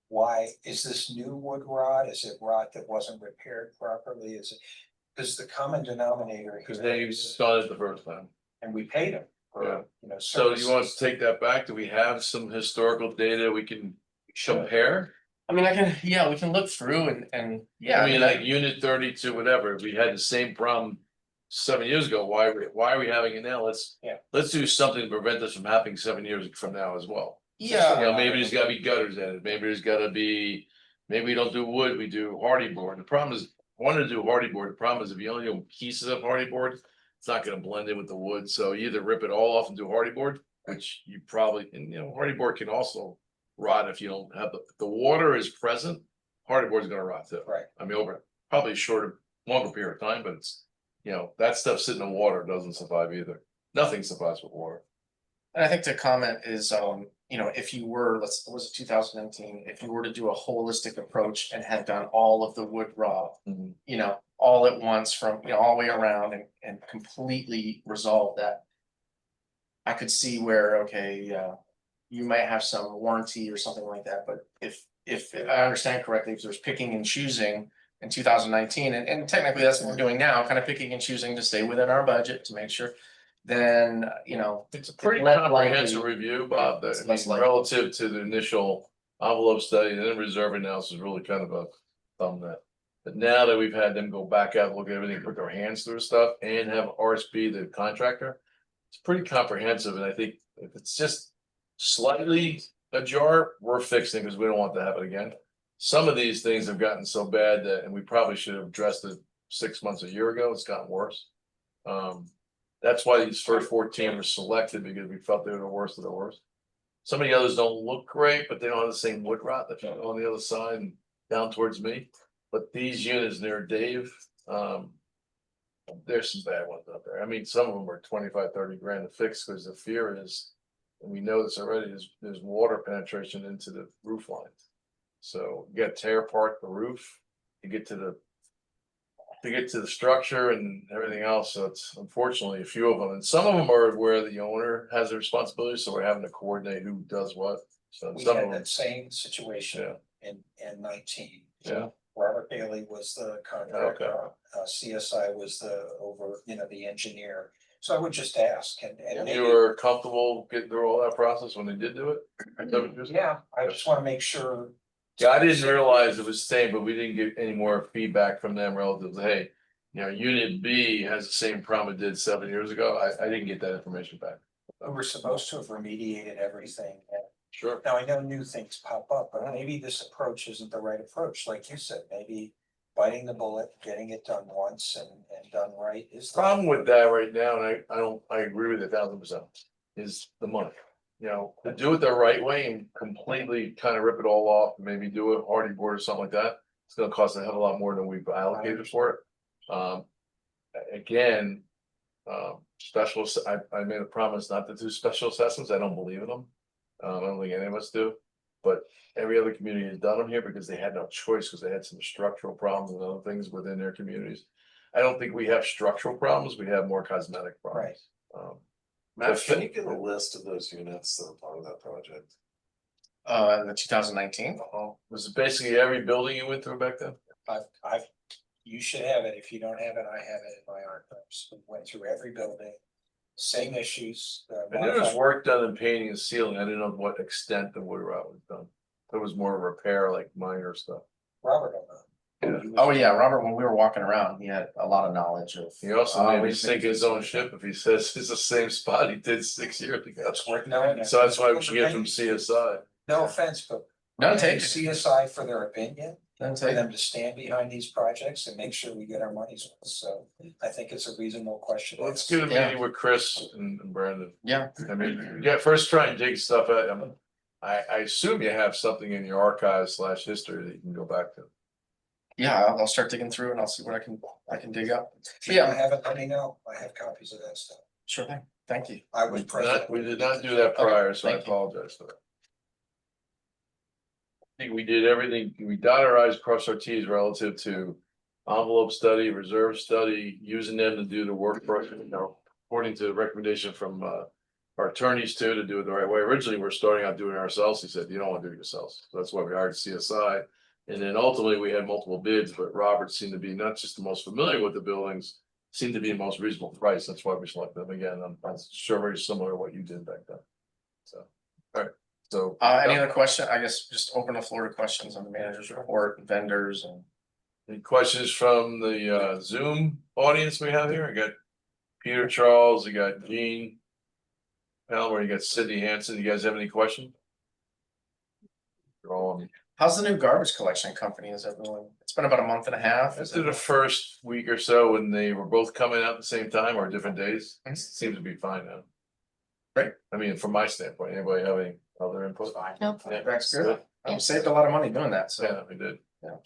why is this new wood rot? Is it rot that wasn't repaired properly? Is it? Because the common denominator. because here they is- done it the first time. And we paid them Yeah. for, So do you want us services. to take that back? Do we have some historical data we can compare? I mean, we can look through and yeah. I mean, like unit 32, whatever, if we had the same problem 7 years ago, why are we having it now? Let's do something to prevent this from happening 7 years from now as well. Yeah. You know, maybe there's gotta be gutters in it, maybe there's gotta be, maybe we don't do wood, we do hardy board. The problem is, I wanted to do hardy board, the problem is if you only do pieces of hardy board, it's not gonna blend in with the wood, so you either rip it all off and do hardy board, which you probably, and hardy board can also rot if you don't have the water is present, hardy board's gonna rot too. Right. I mean, over probably a shorter, longer period of time, but it's, that stuff sitting in water doesn't survive either. Nothing survives with water. And I think the comment is, if you were, was it 2019, if you were to do a holistic approach and had done all of the wood raw, all at once from, all the way around and completely resolve that. I could see where, you might have some warranty or something like that, but if I understand correctly, if there's picking and choosing in 2019, and technically that's what we're doing now, kind of picking and choosing to stay within our budget to make sure, then, you know. It's a pretty less comprehensive likely- review, Bob, that, It's I less mean, likely. relative to the initial envelope study, and then reserve analysis is really kind of a thumbnail. But now that we've had them go back out, look at everything, put their hands through stuff, and have RSB, the contractor, it's pretty comprehensive, and I think if it's just slightly ajar, we're fixing, because we don't want to have it again. Some of these things have gotten so bad that, and we probably should have addressed it 6 months, a year ago, it's gotten worse. That's why these first 14 were selected, because we felt they were the worst of the worst. Some of the others don't look great, but they don't have the same wood rot that's on the other side and down towards me. But these units near Dave, there's some bad ones out there. I mean, some of them are 25, 30 grand to fix, because the fear is, and we know this already, there's water penetration into the roof line. So you got to tear apart the roof to get to the structure and everything else. So it's unfortunately a few of them, and some of them are where the owner has a responsibility. So we're having to coordinate who does what. So We some of had them, that same situation Yeah. in 19. Yeah. Robert Bailey was the contractor, Okay. CSI was the engineer. So I would just ask and and maybe, you were comfortable getting through all that process when they did do it? yeah, I just want to make sure. Yeah, I didn't realize it was the same, but we didn't get any more feedback from them relative to, hey, unit B has the same problem it did 7 years ago. I didn't get that information back. We were supposed to have remediated everything. And Sure. now I know new things pop up, but maybe this approach isn't the right approach. Like you said, maybe biting the bullet, getting it done once and done right is. the- Problem with that right now, and I agree with it 1,000%, is the money. To do it the right way and completely kind of rip it all off, maybe do a hardy board or something like that. It's gonna cost a hell of a lot more than we've allocated for it. Again, I made a promise not to do special assessments. I don't believe in them. I don't think any of us do. But every other community has done them here because they had no choice, because they had some structural problems and other things within their communities. I don't think we have structural problems. We have more cosmetic problems. Matt, can you get a list of those units that are part of that project? In the 2019, Was it basically every building you went through back then? You should have it. If you don't have it, I have it in my archives. We went through every building, same issues. I knew there was work done in painting and sealing. I didn't know to what extent the wood rot was done. It was more repair, like minor stuff. Robert, I know. oh yeah, Robert, when we were walking around, he had a lot of knowledge of. He also made we me sink his own ship if he says it's the same spot he did 6 years ago. It's worth knowing. So that's why we should get from CSI. No offense, but. No, thank take it. CSI for their opinion, Don't for take it. them to stand behind these projects and make sure we get our money's worth. So I think it's a reasonable question. to Let's ask. get a Yeah. meeting with Chris and Brandon. Yeah, I mean, yeah, first try and dig stuff out. I assume you have something in your archives / history that you can go back to. yeah, I'll start digging through and I'll see what I can dig up. If you don't have it, let me know. I have copies of that stuff. Sure thing, thank you. I was present. We did not do that prior, so I thank you. apologize for that. I think we did everything, we dotted our i's, crossed our t's relative to envelope study, reserve study, using them to do the work for us, according to the recommendation from our attorneys too, to do it the right way. Originally, we're starting out doing it ourselves. He said, you don't want to do it yourselves. So that's why we hired CSI. And then ultimately we had multiple bids, but Robert seemed to be not just the most familiar with the buildings, seemed to be the most reasonable price. That's why we selected them again. I'm sure very similar to what you did back then. So, all right. So. Any other question? I guess just open the floor to questions on the manager's report, vendors and. Any questions from the Zoom audience we have here? I got Peter Charles, you got Gene Palmer, you got Sydney Hanson. You guys have any questions? You're all on. How's the new garbage collection company? Is everyone, it's been about a month and a half. After the first week or so, when they were both coming out at the same time or different days, Mhm. it seems to be fine now. Great. I mean, from my standpoint, anybody have any other input? No. Yeah, That's good. We saved a lot of money doing that, so. Yeah, we did. Yeah.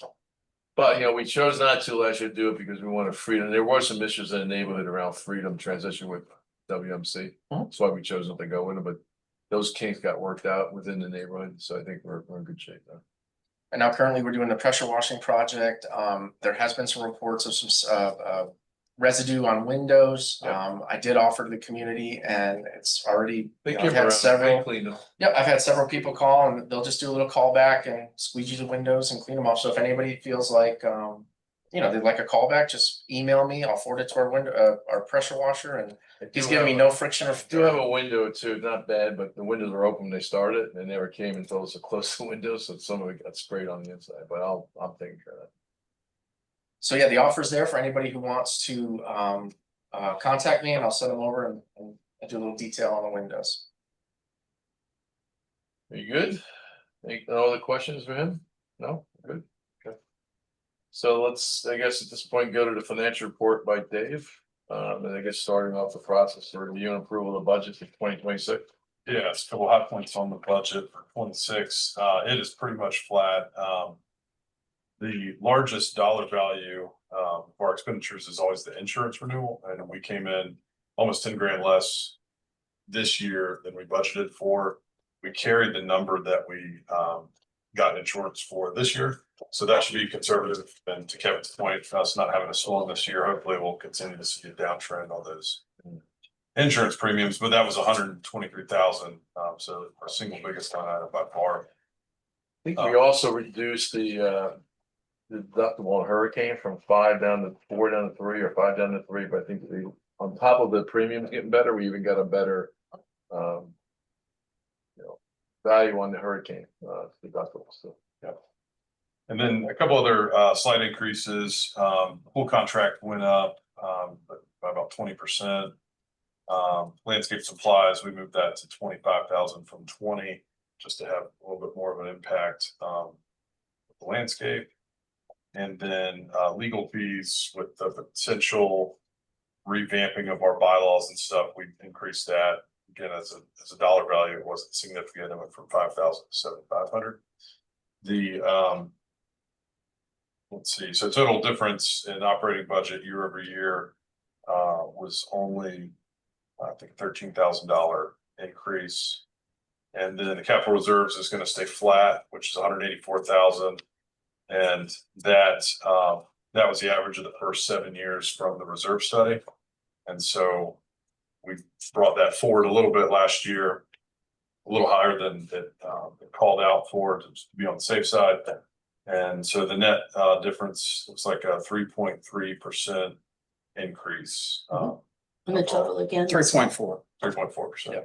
But we chose not to last year to do it because we wanted freedom. There were some issues in the neighborhood around freedom transition with WMC. Mhm. That's why we chose not to go with it, but those kinks got worked out within the neighborhood, so I think we're in good shape now. And now currently we're doing the pressure washing project. There has been some reports of some residue on windows. Yeah. I did offer to the community and it's already, They you know, keep I've had around, several. they clean them. Yep, I've had several people call and they'll just do a little callback and squeegee the windows and clean them off. So if anybody feels like, you know, they'd like a callback, just email me. I'll forward it to our window, our pressure washer, and he's giving me no friction or. Do have a window or two, not bad, but the windows are open when they started, and they never came and told us to close the windows, so some of it got sprayed on the inside, but I'm taking care of that. So yeah, the offer's there for anybody who wants to contact me and I'll send them over and do a little detail on the windows. Are you good? Any other questions for him? No, good, okay. So let's, I guess at this point, go to the financial report by Dave. And I guess starting off the process for review and approval of the budget for 2026. Yes, a couple high points on the budget for 26. It is pretty much flat. The largest dollar value of our expenditures is always the insurance renewal, and we came in almost 10 grand less this year than we budgeted for. We carried the number that we got insurance for this year, so that should be conservative. And to Kevin's point, us not having a storm this year, hopefully we'll continue to see a downtrend on those insurance premiums. But that was 123,000, so our single biggest line item by far. I think we also reduced the deductible on hurricane from 5 down to 4 down to 3 or 5 down to 3, but I think on top of the premiums getting better, we even got a better value on the hurricane deductible. So yeah. And then a couple other slight increases. Pool contract went up by about 20%. Landscape supplies, we moved that to 25,000 from 20, just to have a little bit more of an impact with the landscape. And then legal fees with the potential revamping of our bylaws and stuff, we increased that. Again, as a dollar value, it wasn't significant. It went from 5,000 to 7,500. The let's see, so total difference in operating budget year over year was only, I think, $13,000 increase. And then the capital reserves is going to stay flat, which is 184,000. And that was the average of the first 7 years from the reserve study. And so we brought that forward a little bit last year, a little higher than it called out for, to be on the safe side. And so the net difference looks like a 3.3% increase. And the total again? 3.4. 3.4%. Yeah.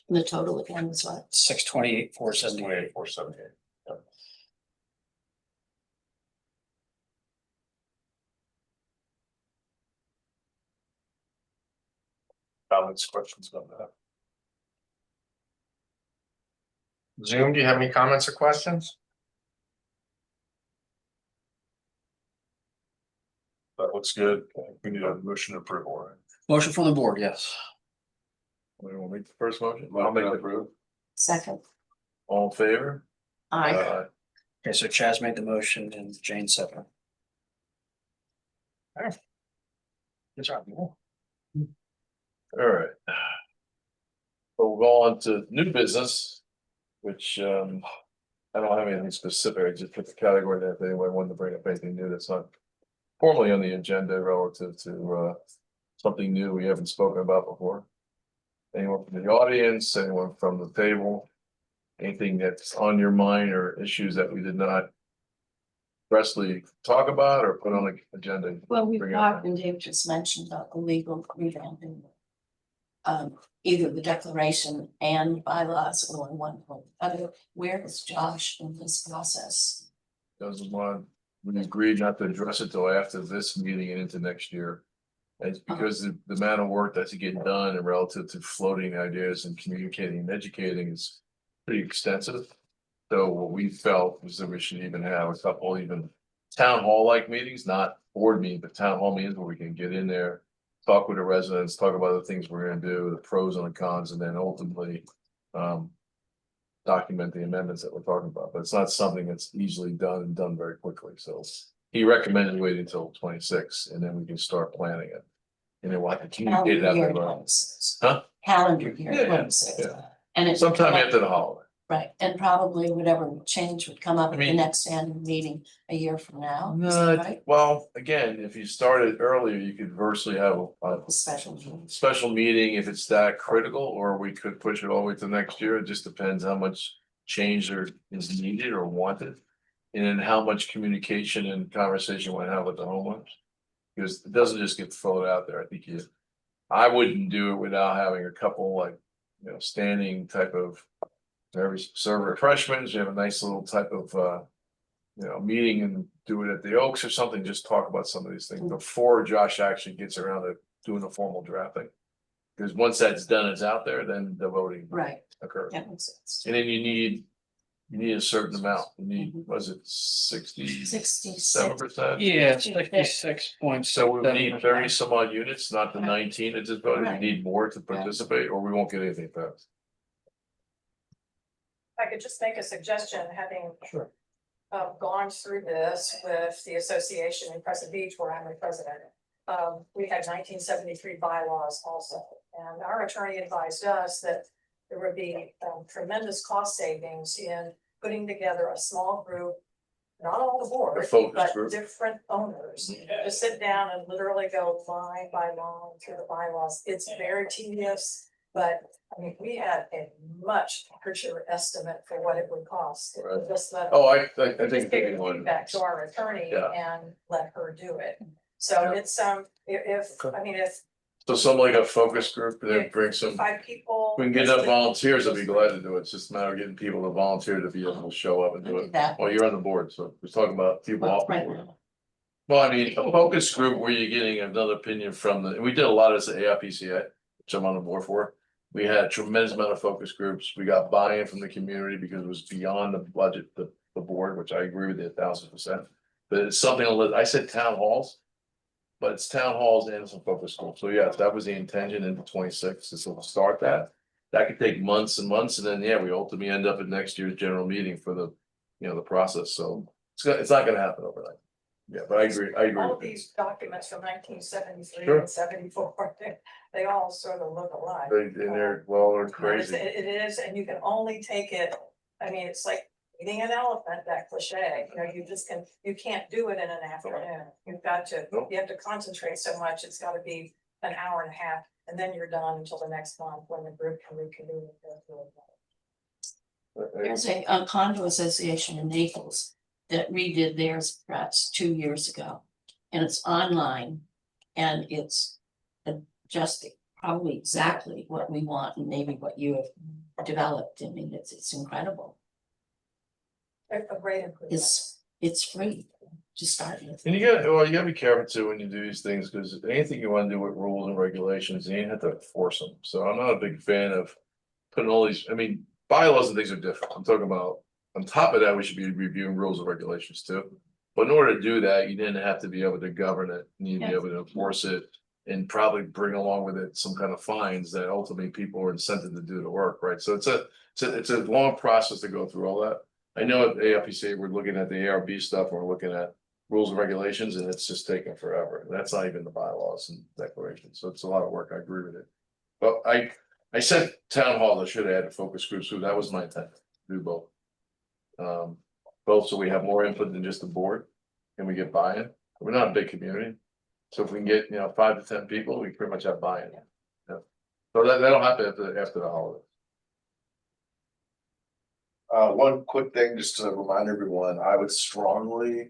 And the total again is what? 628, 478. 478. Yeah. Comments, questions about that? Zoom, do you have any comments or questions? That looks good. We need a motion approval, right? Motion from the board, yes. we will make the first motion. I'll make the approve. Second. All in favor? Aye. Okay, so Chaz made the motion and Jane seconded. Good job. All right. So we'll go on to new business, which I don't have anything specific. I just put the category that if anyone wanted to bring up anything new that's not formally on the agenda relative to something new we haven't spoken about before. Anyone from the audience, anyone from the table, anything that's on your mind or issues that we did not expressly talk about or put on the agenda? Well, we've Bring up. talked, and Dave just mentioned about the legal revamping. Either the declaration and bylaws all in one whole. Where is Josh in this process? Doesn't want, we agreed not to address it till after this meeting and into next year. And it's because the amount of work that's getting done and relative to floating ideas and communicating and educating is pretty extensive. So what we felt was that we should even have a couple even town hall like meetings, not board meetings, but town hall meetings where we can get in there, talk with the residents, talk about the things we're gonna do, the pros and the cons, and then ultimately document the amendments that we're talking about. But it's not something that's easily done and done very quickly. So he recommended waiting until 26 and then we can start planning it. And then we'll have to communicate it out Calendar year there. 26. Huh? Calendar year Yeah, 26. yeah. And it's Sometime after the holiday. Right, and probably whatever change would come up at the mean- next annual meeting a year from now, is that right? Well, again, if you started earlier, you could virtually have a A special meeting. special meeting if it's that critical, or we could push it all the way to next year. It just depends how much change there is needed or wanted. And then how much communication and conversation we have with the homeowners. Because it doesn't just get floated out there. I think I wouldn't do it without having a couple like, standing type of. Every serve refreshments, you have a nice little type of meeting and do it at the Oaks or something, just talk about some of these things before Josh actually gets around to doing the formal drafting. Because once that's done, it's out there, then the voting Right, occurs. that makes sense. And then you need a certain amount. You need, was it 67%? 66. Yeah, 66 points. So we need 30 some odd units, not the 19 that just voted. We Right. need more to participate or we won't get anything passed. I could just make a suggestion, having Sure. gone through this with the association in Crescent Beach where I'm the president. We had 1973 bylaws also, and our attorney advised us that there would be tremendous cost savings in putting together a small group. Not all the board, A focus but group. different owners, to sit down and literally go line by line through the bylaws. It's very tedious. But I mean, we had a much larger estimate for what it would cost. Right. Just let. Oh, I Just think. gave anyone- feedback to our attorney Yeah. and let her do it. So Yeah. it's, I mean, if So some like a focus group, then bring some, 5 people. we can get enough volunteers, I'd be glad to do it. It's just a matter of getting people to volunteer to be able to show up and do I did it. that. Well, you're on the board, so we're talking about people Well, off. the right board. now. Well, I mean, a focus group where you're getting another opinion from and we did a lot of this at AIPCA, which I'm on the board for. We had a tremendous amount of focus groups. We got buy-in from the community because it was beyond the budget, the board, which I agree with you 1,000%. But it's something, I said town halls. But it's town halls and some focus groups. So yes, that was the intention in 26, is to start that. That could take months and months, and then, we ultimately end up at next year's general meeting for the, the process. So it's not gonna happen overnight. Yeah, but I agree All of with you. these documents from 1973 Sure. and 74, they all sort of look alike. And they're, they're crazy. It is, and you can only take it, I mean, it's like eating an elephant, that cliche, you can't do it in an afternoon. You've got to, Nope. you have to concentrate so much, it's gotta be an hour and a half, and then you're done until the next month when the group can reconvene. and go through it. There's a condo association in Naples that redid theirs perhaps 2 years ago. And it's online and it's just probably exactly what we want and maybe what you have developed. I mean, it's incredible. A great improvement. It's free to start with. And you gotta be careful too when you do these things, because anything you wanna do with rules and regulations, you have to force them. So I'm not a big fan of putting all these, bylaws and things are different. I'm talking about, on top of that, we should be reviewing rules and regulations too. But in order to do that, you then have to be able to govern it, you need to be able to enforce it. And probably bring along with it some kind of fines that ultimately people are incented to do the work, right? So it's a long process to go through all that. I know at AIPC, we're looking at the ARB stuff, we're looking at rules and regulations, and it's just taking forever. And that's not even the bylaws and declarations, so it's a lot of work, I agree with it. But I said town hall, I should have added focus groups, so that was my intent, to do both. Both so we have more input than just the board, and we get buy-in. We're not a big community, so if we can get, 5 to 10 people, we pretty much have buy-in. Yeah. So that'll happen after the holiday. One quick thing, just to remind everyone, I would strongly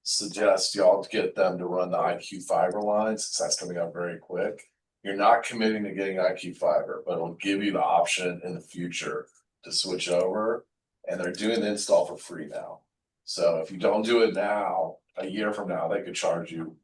suggest y'all to get them to run the IQ fiber lines, since that's coming up very quick. You're not committing to getting IQ fiber, but it'll give you the option in the future to switch over. And they're doing the install for free now. So if you don't do it now, a year from now, they could charge you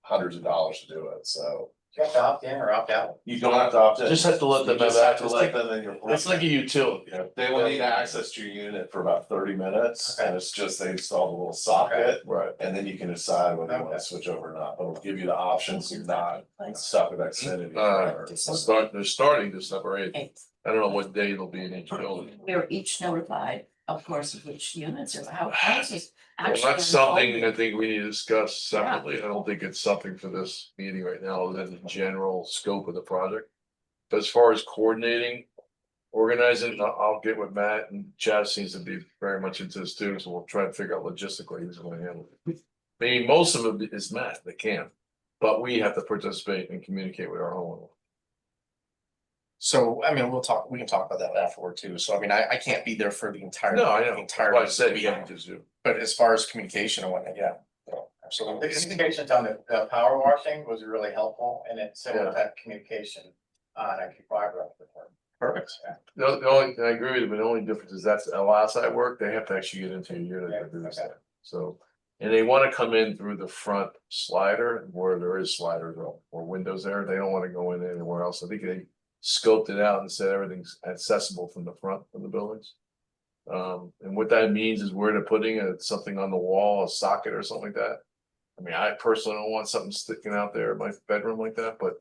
hundreds of dollars to do it, so. You have to opt in or opt out. You don't have to opt in. Just have to let them You just have have to access. let them in your. It's like a utility. Yeah, they will need access to your unit for about 30 minutes, and it's just they install the little socket, Right. and then you can decide whether you wanna Okay. switch over or not, but it'll give you the option, so you're not stuck with Xfinity Uh, forever. They're starting to separate. Eighth. I don't know what day it'll be in each building. We're each notified, of course, of which units or how is this Well, actually? that's something I unfolding? think we need to discuss separately. I don't think it's something for this meeting right now, other than the general scope of the project. But as far as coordinating, organize it, and I'll get with Matt, and Chad seems to be very much into this too, so we'll try to figure out logistically who's gonna handle it. I mean, most of it is Matt, they can, but we have to participate and communicate with our own. So, I mean, we can talk about that afterward too. So, I mean, I can't be there for the entire. No, I the know, Entire. like I said, week. we have to do. But as far as communication and whatnot, yeah, The absolutely. communications on the power washing was really helpful, and it's similar type of communication on IQ5 before. Perfect. The only, I agree with you, but the only difference is that's outside work, they have to actually get into a unit to do this Okay. stuff, so. And they wanna come in through the front slider where there is sliders or windows there, they don't wanna go in anywhere else, I think they scoped it out and said everything's accessible from the front of the buildings. And what that means is where they're putting it, something on the wall, a socket or something like that. I mean, I personally don't want something sticking out there in my bedroom like that, but.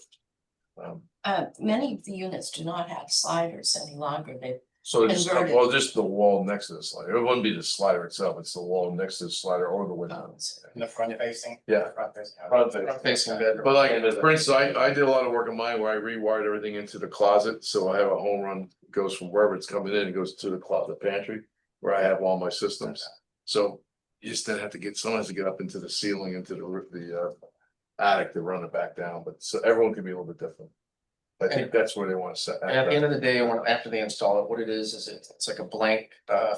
Many of the units do not have sliders any longer. So it's, Converted. well, just the wall next to the slider, it wouldn't be the slider itself, it's the wall next to the slider or the window. In the front facing? Yeah. Front facing. Front facing bedroom. But like, for instance, I did a lot of work on mine where I rewired everything into the closet, so I have a home run, goes from wherever it's coming in, it goes to the closet pantry. Where I have all my systems, so you just then have to get, someone has to get up into the ceiling, into the attic to run it back down, but so everyone can be a little bit different. I think that's where they wanna set. And at the end of the day, after they install it, what it is it's like a blank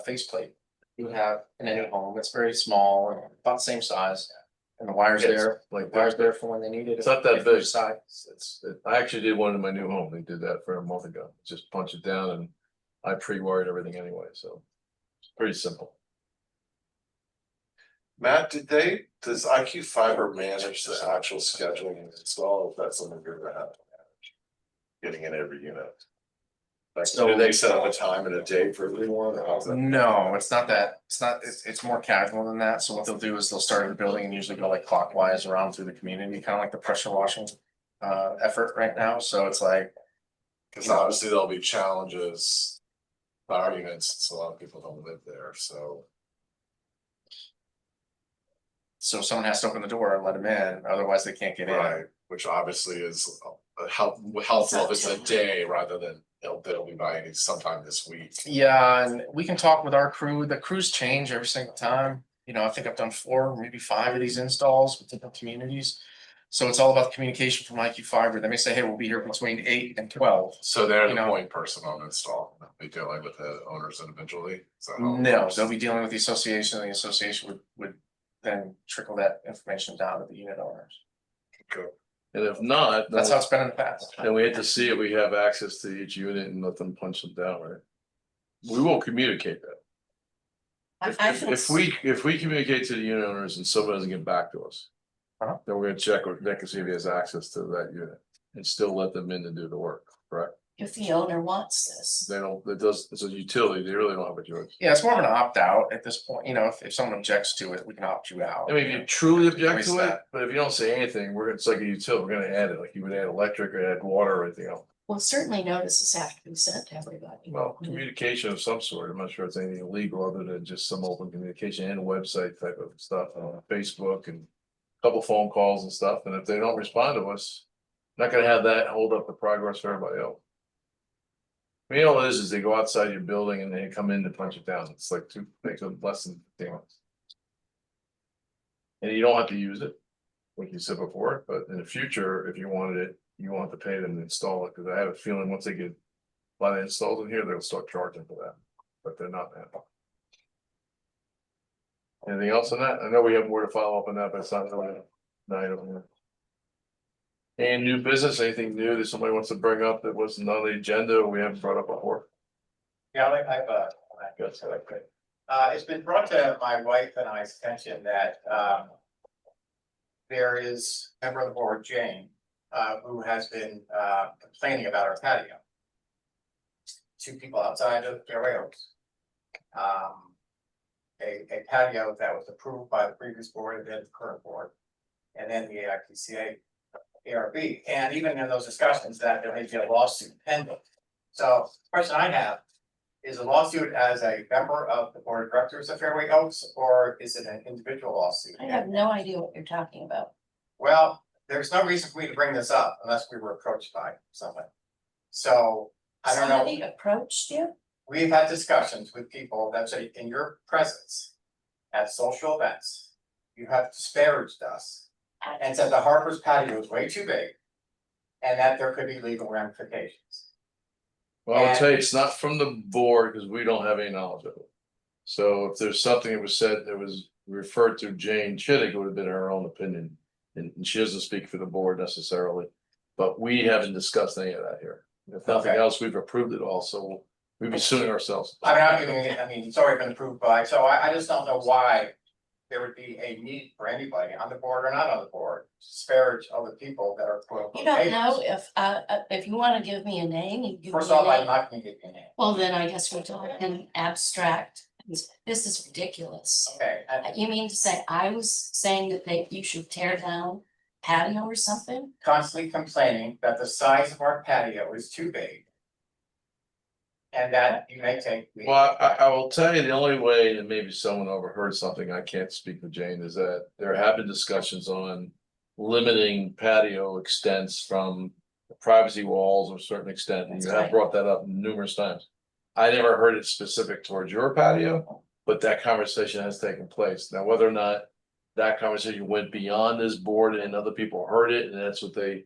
faceplate. You have in any home, it's very small, and about the same size. And the wires Yes, there, like the wires there for when they need it. It's not that if there's big. side. I actually did one in my new home, they did that for a month ago, just punch it down and I pre-wired everything anyway, so. It's pretty simple. Matt, does IQ Fiber manage the actual scheduling and install, if that's something you're gonna have to manage? Getting in every unit? Like, So- do they set up a time and a date for everyone, or how's that? No, it's not that, it's more casual than that, so what they'll do is they'll start in the building and usually go like clockwise around through the community, kind of like the pressure washing. Effort right now, so it's like, Cause obviously there'll be challenges. Our units, since a lot of people don't live there, so. so someone has to open the door and let them in, otherwise they can't get in. Right, which obviously is helpful if it's a day rather than they'll be buying it sometime this week. Yeah, and we can talk with our crew, the crews change every single time, you know, I think I've done 4, maybe 5 of these installs with different communities. So it's all about the communication from IQ Fiber, they may say, hey, we'll be here between 8 and 12. So they're You the know. point person on install, they deal like with the owners individually. Is that how it No, works? they'll be dealing with the association, and the association would then trickle that information down to the unit owners. Okay. And if not, That's how it's been in the past. then we have to see if we have access to each unit and let them punch them down, right? We will communicate that. If we communicate to the unit owners and someone doesn't get back to us. Uh-huh. Then we're gonna check with Nick and see if he has access to that unit and still let them in to do the work, correct? If the owner wants this. They don't, it does, it's a utility, they really don't have a choice. Yeah, it's more of an opt out at this point, you know, if someone objects to it, we can opt you out. I mean, if you truly object Waste to it, that. but if you don't say anything, it's like a utility, we're gonna add it, like you would add electric or add water or anything else. Well, certainly notices have to be sent to everybody. Well, communication of some sort, I'm not sure it's anything illegal other than just some open communication and website type of stuff on Facebook and. Couple phone calls and stuff, and if they don't respond to us, not gonna have that hold up the progress for everybody else. I mean, all it is they go outside your building and they come in to punch it down, it's like less than 15 minutes. And you don't have to use it, like you said before, but in the future, if you wanted it, you want to pay them to install it, cause I have a feeling once they get. A lot of installs in here, they'll start charging for that, but they're not now. Anything else on that? I know we have more to follow up on that, but it's not really night over here. And new business, anything new that somebody wants to bring up that wasn't on the agenda or we haven't brought up before? Yeah, it's been brought to my wife and I's attention that, there is a member of the board, Jane, who has been, complaining about our patio. 2 people outside of Fairway Oaks. A patio that was approved by the previous board and then the current board. And then the AIPCA ARB, and even in those discussions that there may be a lawsuit pending. So the question I have, is a lawsuit as a member of the board of directors of Fairway Oaks, or is it an individual lawsuit? I have no idea what you're talking about. Well, there's no reason for me to bring this up unless we were approached by someone. So I don't know. Somebody approached you? We've had discussions with people that say in your presence at social events, you have disparaged us and said the Harper's patio is way too big and that there could be legal ramifications. Well, I would tell you, it's not from the board because we don't have any knowledge of it. So if there's something that was said that was referred to Jane Chittick, it would have been her own opinion. And she doesn't speak for the board necessarily, but we haven't discussed any of that here. If nothing Okay. else, we've approved it all, so we'd be suing ourselves. I mean, it's already been approved by, so I just don't know why there would be a need for anybody on the board or not on the board to disparage other people that are quote. You don't know if you wanna give me a name, you give me First a off, I'm name. not gonna give you a name. Well, then I guess we're talking abstract. This is ridiculous. Okay, You mean to say I was saying that you should tear down patio or something? constantly complaining that the size of our patio is too big. And that you may take. Well, I will tell you, the only way that maybe someone overheard something, I can't speak for Jane, is that there have been discussions on limiting patio extents from privacy walls to a certain extent, and you That's have right. brought that up numerous times. I never heard it specific towards your patio, but that conversation has taken place. Now, whether or not that conversation went beyond this board and other people heard it, and that's what they,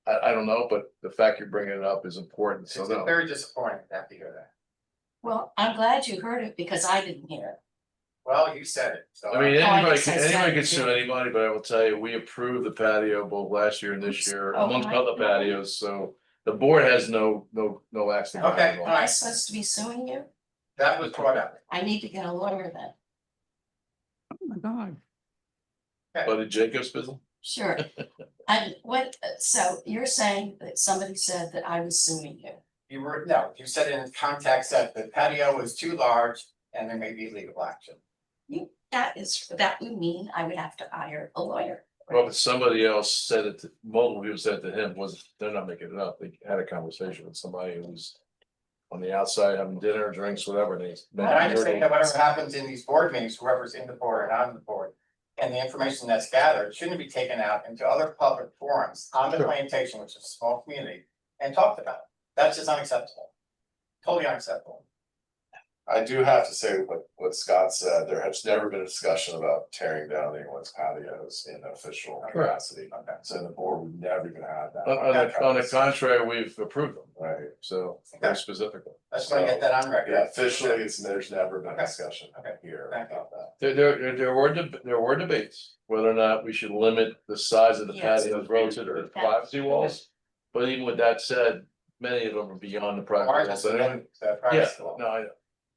I don't know, but the fact you're bringing it up is important, so It's no. very disappointing to have to hear that. Well, I'm glad you heard it because I didn't hear it. Well, you said it, so. I mean, I anybody guess I can, said anybody it, can sue yeah. anybody, but I will tell you, we approved the patio both last year and this year, Oh, amongst I- other patios, so. The board has no action. on it Okay, at all. Am I supposed to be suing you? That was brought up. I need to get a lawyer then. Oh my God. But in Jacob's business, Sure. And so you're saying that somebody said that I was suing you? You were, no, you said in context that the patio was too large and there may be legal action. That would mean I would have to hire a lawyer. well, but somebody else said it, multiple people said it to him, they're not making it up, they had a conversation with somebody who was. On the outside having dinner, drinks, whatever, and they. And I just think that whatever happens in these board meetings, whoever's in the board and on the board. And the information that's gathered shouldn't be taken out into other public forums on the Sure. plantation, which is a small community, and talked about. That's just unacceptable. Totally unacceptable. I do have to say what Scott said, there has never been a discussion about tearing down anyone's patios in official capacity. So the board would never even have that. On the contrary, we've approved them, Right, so very specifically. I just wanna get that on record. yeah, officially, there's never been a Okay. discussion Okay. here Thank you. about that. There were debates, whether or not we should limit the size of the Yes. patios relative to the privacy walls. But even with that said, many of them are beyond the privacy Ours walls. is anyway. the Yeah, privacy law. no, I know.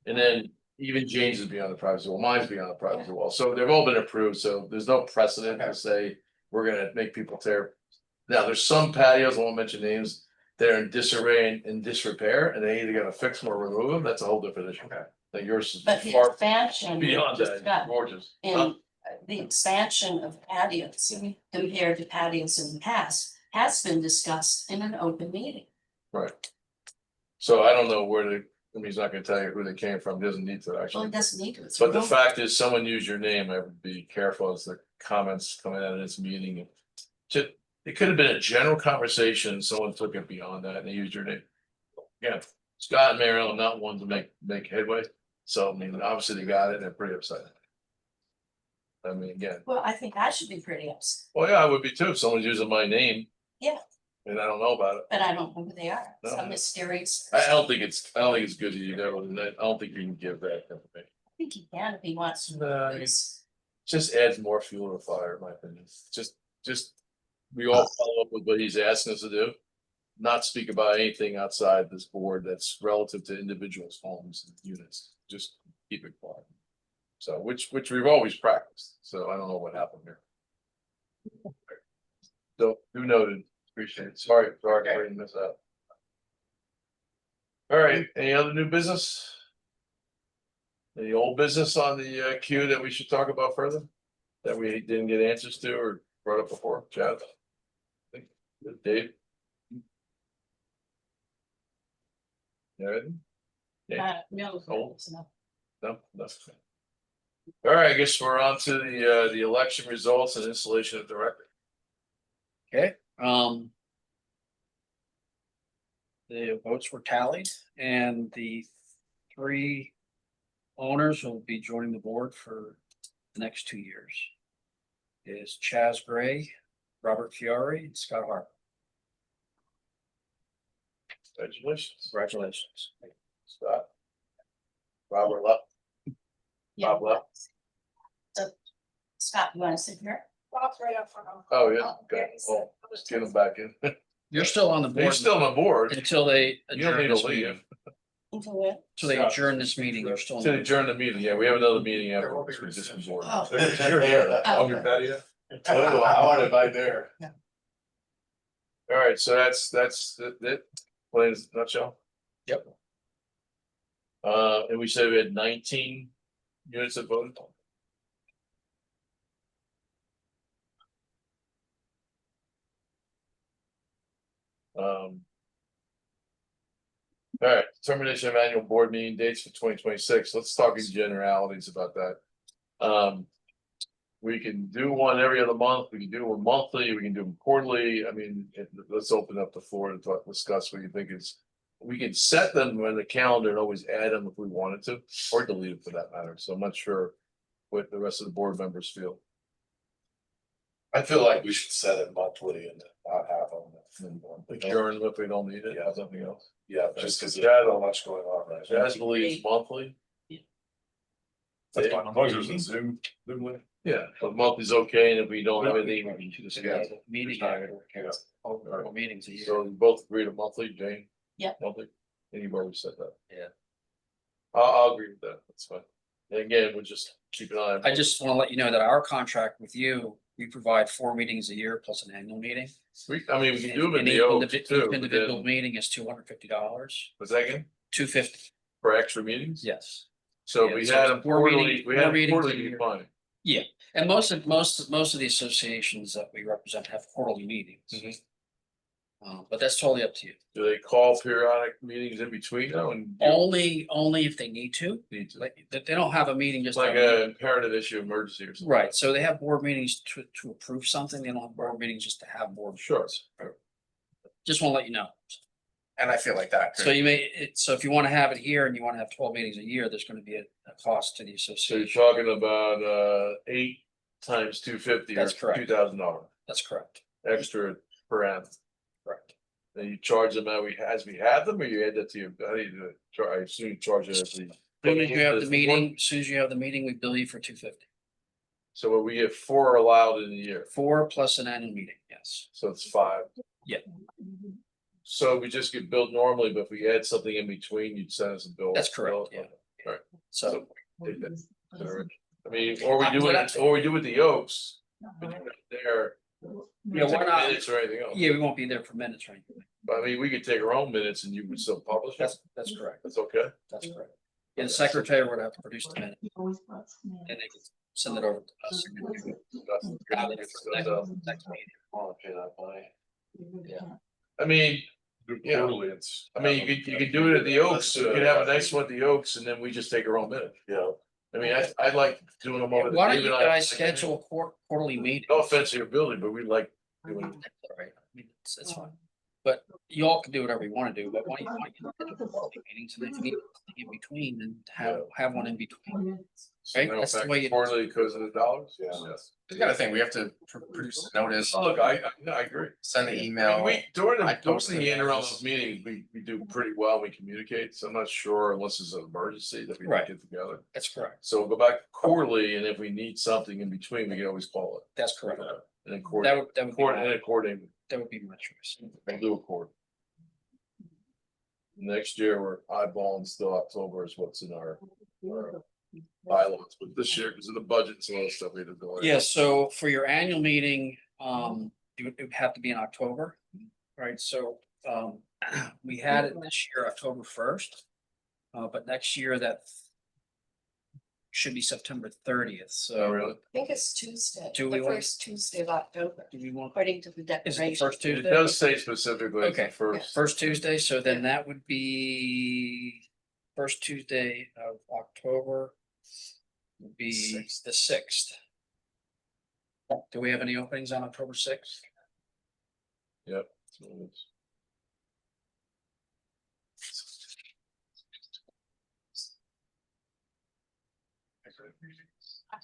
And then even James is beyond the privacy wall, mine's beyond the privacy wall, so they've all been approved, so there's no precedent Okay. to say. We're gonna make people tear. Now, there's some patios, I won't mention names, they're in disarray and in disrepair, and they either gotta fix them or remove them, that's a whole different issue. Okay. Like yours is But the far expansion. beyond just that, got gorgeous. In the expansion of patios compared to patios in the past has been discussed in an open meeting. Right. So I don't know where they, I mean, he's not gonna tell you who they came from, he doesn't need to Well, actually. it doesn't need to. It's But the real. fact is, someone used your name, I would be careful as the comments coming out of this meeting. Just, it could have been a general conversation, someone took it beyond that and they used your name. Yeah, Scott and Mariel are not one to make headway, so I mean, obviously they got it and they're pretty upset. I mean, again, Well, I think I should be pretty upset, well, yeah, I would be too, if someone's using my name. Yeah. And I don't know about it. but I don't know who they are. No. Some mysterious. I don't think it's good that you know, and I don't think you can give that information. I think he can if he wants to. No, It's- Just adds more fuel to the fire, in my opinion. Just, we all follow up with what he's asking us to do. Not speak about anything outside this board that's relative to individuals' homes and units, just keep it quiet. So, which we've always practiced, so I don't know what happened here. So, who noted, appreciate it, sorry for bringing this up. All right, any other new business? Any old business on the queue that we should talk about further? That we didn't get answers to or brought up before, Chad? Dave? Yeah. No. Oh. no. No, that's. All right, I guess we're on to the election results and installation of director. Okay, the votes were tallied and the 3 owners will be joining the board for the next 2 years. Is Chaz Gray, Robert Fiore, and Scott Harper. Congratulations. Congratulations. Scott. Robert left. Yeah. Bob left. So, Scott, you wanna sit here? Bob's right up front. Oh, yeah, Yeah, okay, he said- well, let's get him back in. You're still on the board He's still on board. until they You don't adjourn need to this leave. meeting. Until when? Until they adjourn this meeting, you're still. on To the- adjourn the meeting, yeah, we have another meeting There will be after. rescission. board. Oh. You're here, Oh. on your patio. Oh, I want it right there. All right, so that's it, plans nutshell. Yep. And we said we had 19 units of voting. All right, termination of annual board meeting dates for 2026. Let's talk in generalities about that. We can do one every other month, we can do one monthly, we can do them quarterly. I mean, let's open up the floor and discuss what you think is. We can set them on the calendar and always add them if we wanted to, or delete them for that matter. So I'm not sure what the rest of the board members feel. I feel like we should set it monthly and not have them. Adjourn if we don't need it, have something else. Yeah, just because Yeah. there's so much going on right now. Jazz believes monthly. That's fine, as long as there's a Zoom link. Yeah, but monthly's okay, and if we don't have anything, we can just. Yeah. Meeting. Yeah. Or meetings a year. So we both agree to monthly, Jane? Yep. Monthly, anybody said that? Yeah. I'll agree with that, that's fine. And again, we'll just keep an eye on. I just want to let you know that our contract with you, we provide 4 meetings a year plus an annual meeting. We can do them in And the each Oaks too, but individual then, meeting is $250. was that again, $250, for extra meetings? yes. So Yeah, we so had it's them 4 quarterly, meetings- we 4 had meetings a quarterly, year. fine. And most of the associations that we represent have quarterly meetings. Mhm. But that's totally up to you. Do they call periodic meetings in between though and? Only if they need to, Need to. like, they don't have a meeting just. It's like a imperative issue emergency or something. Right, so they have board meetings to approve something, they don't have board meetings just to have board. Sure. meetings. Just wanna let you know. And I feel like that So could, you so if you wanna have it here and you wanna have 12 meetings a year, there's gonna be a cost to the So you're association. talking about 8 times 250 or That's correct. $2,000 That's correct, extra per annum. correct. And you charge them as we have them, or you add that to your, how do you do it? I assume you charge it as the. As soon as you have the meeting, as soon as you have the meeting, we bill you for 250. So what we get 4 allowed in a year, 4 plus an annual meeting, yes. so it's 5. Yeah. So we just get billed normally, but if we add something in between, you'd send us a bill. That's correct, yeah. Alright. So, Take that consideration. I mean, or we do with the Oaks. we do it There. yeah, we're not, Minutes or anything else. yeah, we won't be there for minutes or anything. But I mean, we could take our own minutes and you would still publish it. That's correct, That's okay. that's correct. Yeah, the secretary would have to produce the minute and they could send it over to us. Next meeting. Wanna pay that money. Yeah. I mean, Yeah. Quarterly, it's. you could do it at the Oaks, you could have a nice one at the Oaks and then we just take our own minute, you know? I mean, I like doing them over. the- Why don't even you I- guys schedule quarterly meetings? No offense to your building, but we like doing. Right, I mean, it's fine. But you all can do whatever you wanna do, but why don't you do quarterly meetings and if you need something in between and have one in between. Right, No that's the effect way it- Quarterly because of the dollars, Yeah. yes. we got a thing, we have to produce a notice, Oh, look, I agree. send an I mean, email. we, during I the, post during the the interim emails. meetings, we do pretty well, we communicate, so I'm not sure unless it's an emergency that we don't Right. get together. That's correct, So we'll go back quarterly, and if we need something in between, we can always call it. that's correct. And then That coordinate, would, that would be, coordinate, my- and coordinate, that would be my choice. we'll do a quarter. Next year, we're eyeballing still October is what's in our bylaws, but this year, because of the budget and some other stuff we had to do. Yeah, so for your annual meeting, it would have to be in October, right? So, we had it this year, October 1st. But next year that should be September 30th, Oh, so. really? I think it's Tuesday, Do we the want- first Tuesday of October, Do we want, according to the is it the declaration. first It Tuesday? does say specifically it's the Okay. first. First Tuesday, so then that would be first Tuesday of October. Would be the 6th. Do we have any openings on October 6th? Yep. So it's-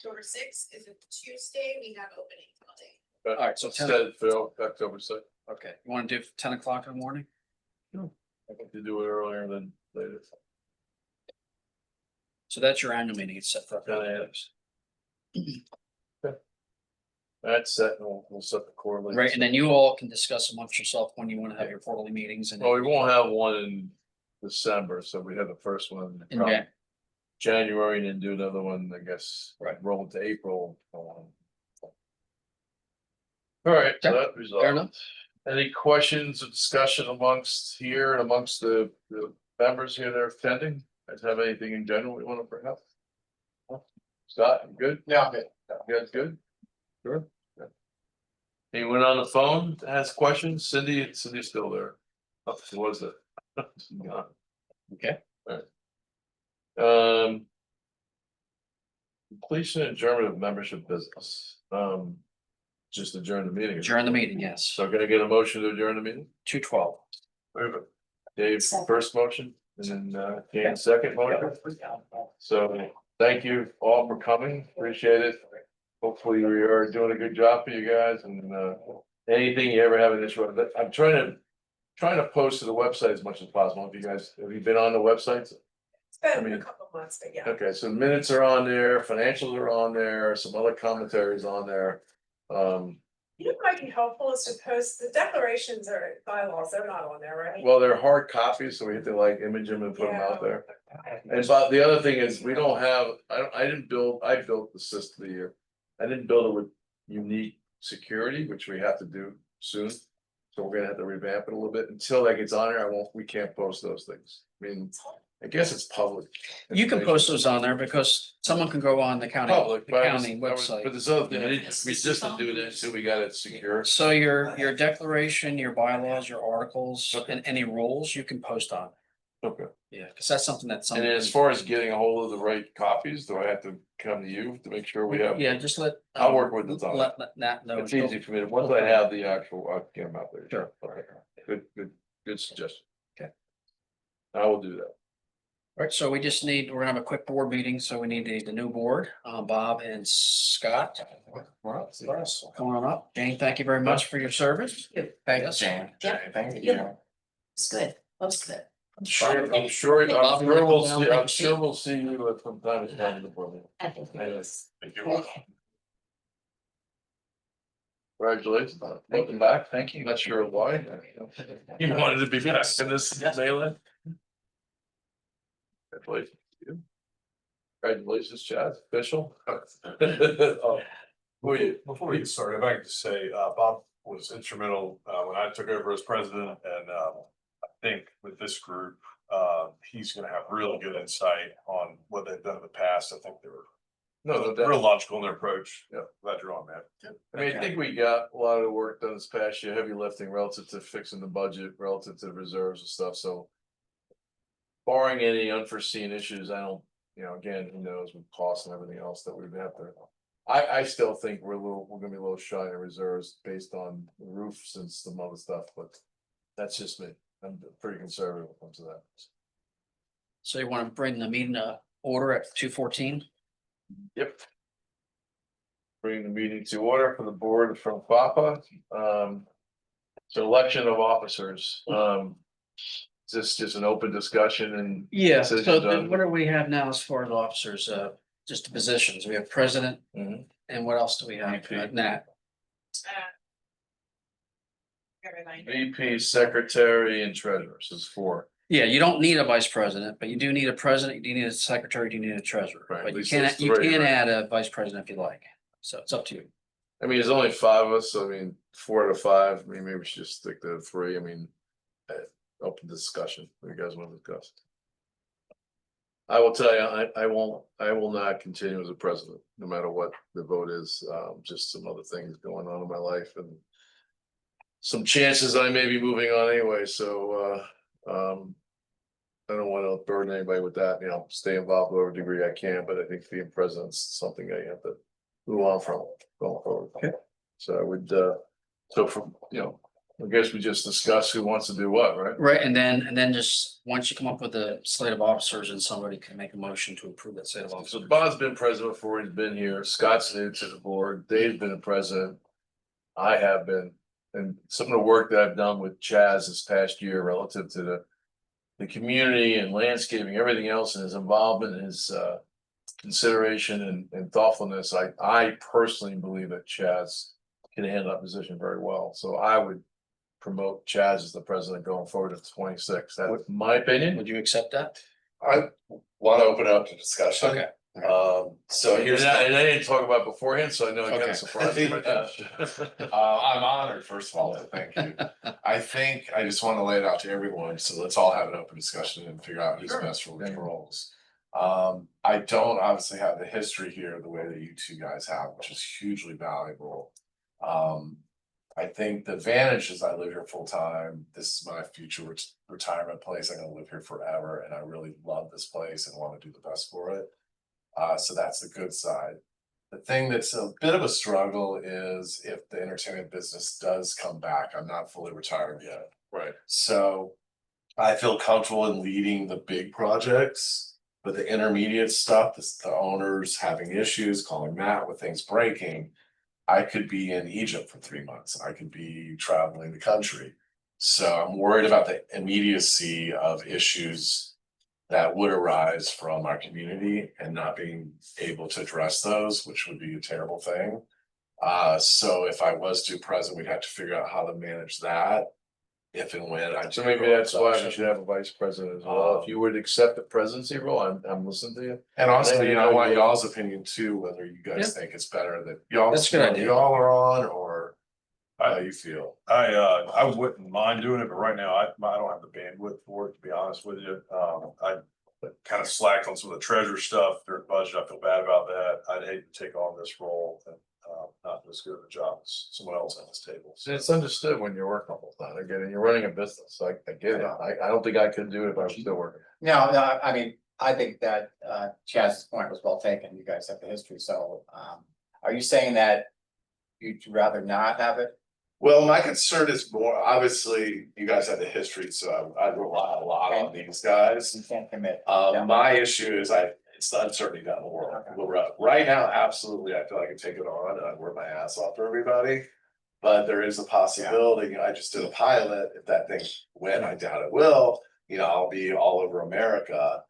October sixth is a Tuesday, we have openings all day. But All right, so 10 instead, Phil, October 6th. Okay, you wanna do 10 o'clock in the morning? I think to do it earlier than later. So that's your annual meeting, it's set for. Yeah, That's set, and we'll set the quarterly. Right, and then you all can discuss amongst yourself when you wanna have your quarterly meetings and. Well, we won't have one in December, so we have the first one In probably Jan- January and then do another one, I guess. Right. Roll to April. All right, so Okay, that Fair resolved. enough. Any questions or discussion amongst here and amongst the members here that are attending? Guys have anything in general we want to bring up? Scott, you good? Yeah, good. You guys good? Sure. Yeah. Anyone on the phone to ask questions? Cindy's still there. Oh, she was it? She's gone. Okay. Completion and adjournment of membership business. Just adjourn the meeting. During the meeting, yes, So can I get a motion to adjourn the meeting? 2:12. Perfect. Dave, Second. first motion, and then James, second motion. So thank you all for coming, appreciate it. Hopefully we are doing a good job for you guys and anything you ever have an issue with, I'm trying to post to the website as much as possible. If you guys, have you been on the websites? It's been I mean- a couple months, but yeah. Okay, so minutes are on there, financials are on there, some other commentaries on there. You know, what might be helpful is to post the declarations or bylaws, they're not on there, right? Well, they're hard copies, so we have to like image them and put them out there. And but the other thing is, we don't have, I built the system here. I didn't build it with unique security, which we have to do soon. So we're gonna have to revamp it a little bit. Until that gets on here, we can't post those things. I mean, I guess it's public. You can post those on there because someone can go on the county, Public, the but county but website. this other thing, I didn't resist to do this until we got it secure. So your declaration, your bylaws, your articles, Okay. and any rules you can post on. Okay. Yeah, because that's something that some. And then as far as getting a hold of the right copies, do I have to come to you to make sure we have? Yeah, just let. I'll work with the time. Let Nat know. It's easy for me, once I have the actual, I'll get them out there. Sure. Okay, good suggestion. Okay. I will do that. Right, so we're gonna have a quick board meeting, so we need the new board, Bob and Scott. Come on up. Jane, thank you very much for your service. Thank you. Jane, Yep. thank Yeah. you. It's good, most of it. I'm sure Bob, you wanna we'll come down, see, take a I'm sure we'll see you at some time in the board. I think it is. Thank you. Congratulations, welcome back, thank you, not sure why. You wanted to be back in this melee. Congratulations. to you. Congratulations, Chad, official. Oh, who are you? Before we get started, if I could just say, Bob was instrumental, when I took over as president, and, I think with this group, he's gonna have really good insight on what they've done in the past. I think they were No, real logical in their approach. Yeah. Glad you're on, man. I mean, I think we got a lot of the work done this past year, heavy lifting relative to fixing the budget, relative to reserves and stuff, so. Barring any unforeseen issues, I don't, again, who knows with costs and everything else that we'd have to. I still think we're gonna be a little shy in reserves based on the roofs and some other stuff, but. That's just me, I'm pretty conservative when it comes to that. So you wanna bring the meeting to order at 2:14? Yep. Bring the meeting to order for the board from Papa. So election of officers, is this just an open discussion and? Yeah, Decisions so then on- what do we have now as far as officers, just the positions, we have president, Mhm. and what else do we have? VP. Nat, VP, secretary and treasurer, so it's 4. yeah, you don't need a vice president, but you do need a president, you do need a secretary, you need a treasurer, Right, at but you least can, there's you 3, can right? add a vice president if you like, so it's up to you. I mean, there's only 5 of us, so I mean, 4 out of 5, I mean, maybe we should just stick to 3, I mean. Open discussion, what you guys want to discuss? I will tell you, I will not continue as a president, no matter what the vote is, just some other things going on in my life and. Some chances I may be moving on anyway, so I don't want to burden anybody with that, stay involved to whatever degree I can, but I think being president's something I have to move on from going forward. Okay. So I would, so from, I guess we just discuss who wants to do what, right? Right, and then just, once you come up with a slate of officers and somebody can make a motion to approve that slate of So officers. Bob's been president before, he's been here, Scott's new to the board, Dave's been a president. I have been, and some of the work that I've done with Chaz this past year relative to the community and landscaping, everything else, and his involvement, his consideration and thoughtfulness, I personally believe that Chaz can handle that position very well, so I would promote Chaz as the president going forward to 26. That's my opinion. Would you accept that? I want to open up to discussion. Okay. So here's. And I didn't talk about beforehand, so I know I got Okay. a surprise. I'm honored, first of all, so thank you. I think I just want to lay it out to everyone, so let's all have an open discussion and figure out who's Sure. best for which roles. I don't obviously have the history here the way that you two guys have, which is hugely valuable. I think the advantage is I live here full time. This is my future retirement place. I'm gonna live here forever, and I really love this place and want to do the best for it. So that's the good side. The thing that's a bit of a struggle is if the entertainment business does come back. I'm not fully retired yet. Right. So I feel comfortable in leading the big projects, but the intermediate stuff, the owners having issues, calling Matt with things breaking. I could be in Egypt for 3 months. I could be traveling the country. So I'm worried about the immediacy of issues that would arise from our community and not being able to address those, which would be a terrible thing. So if I was to present, we'd have to figure out how to manage that. If and when I. So maybe that's why we should have a vice president as well. If you would accept the presidency role, I'm listening to you. And also, Maybe I want you- y'all's opinion too, whether you guys think it's better that y'all. That's a good idea. Y'all are on, or how you feel. I wouldn't mind doing it, but right now I don't have the bandwidth for it, to be honest with you. I kind of slacked on some of the treasure stuff during budget. I feel bad about that. I'd hate to take on this role and not do as good of a job as someone else on this table. So It's understood when you're working full time. I get it. You're running a business. So I get it. I don't think I could do it if I was still working. No, I mean, I think that Chaz's point was well taken. You guys have the history, so are you saying that you'd rather not have it? Well, my concern is more, obviously, you guys have the history, so I rely a lot on these guys. You can't commit. My issue is it's the uncertainty down the world. Right now, absolutely, I feel like I can take it on and I work my ass off for everybody. But there is a possibility, I just did a pilot, if that thing went, I doubt it will, I'll be all over America.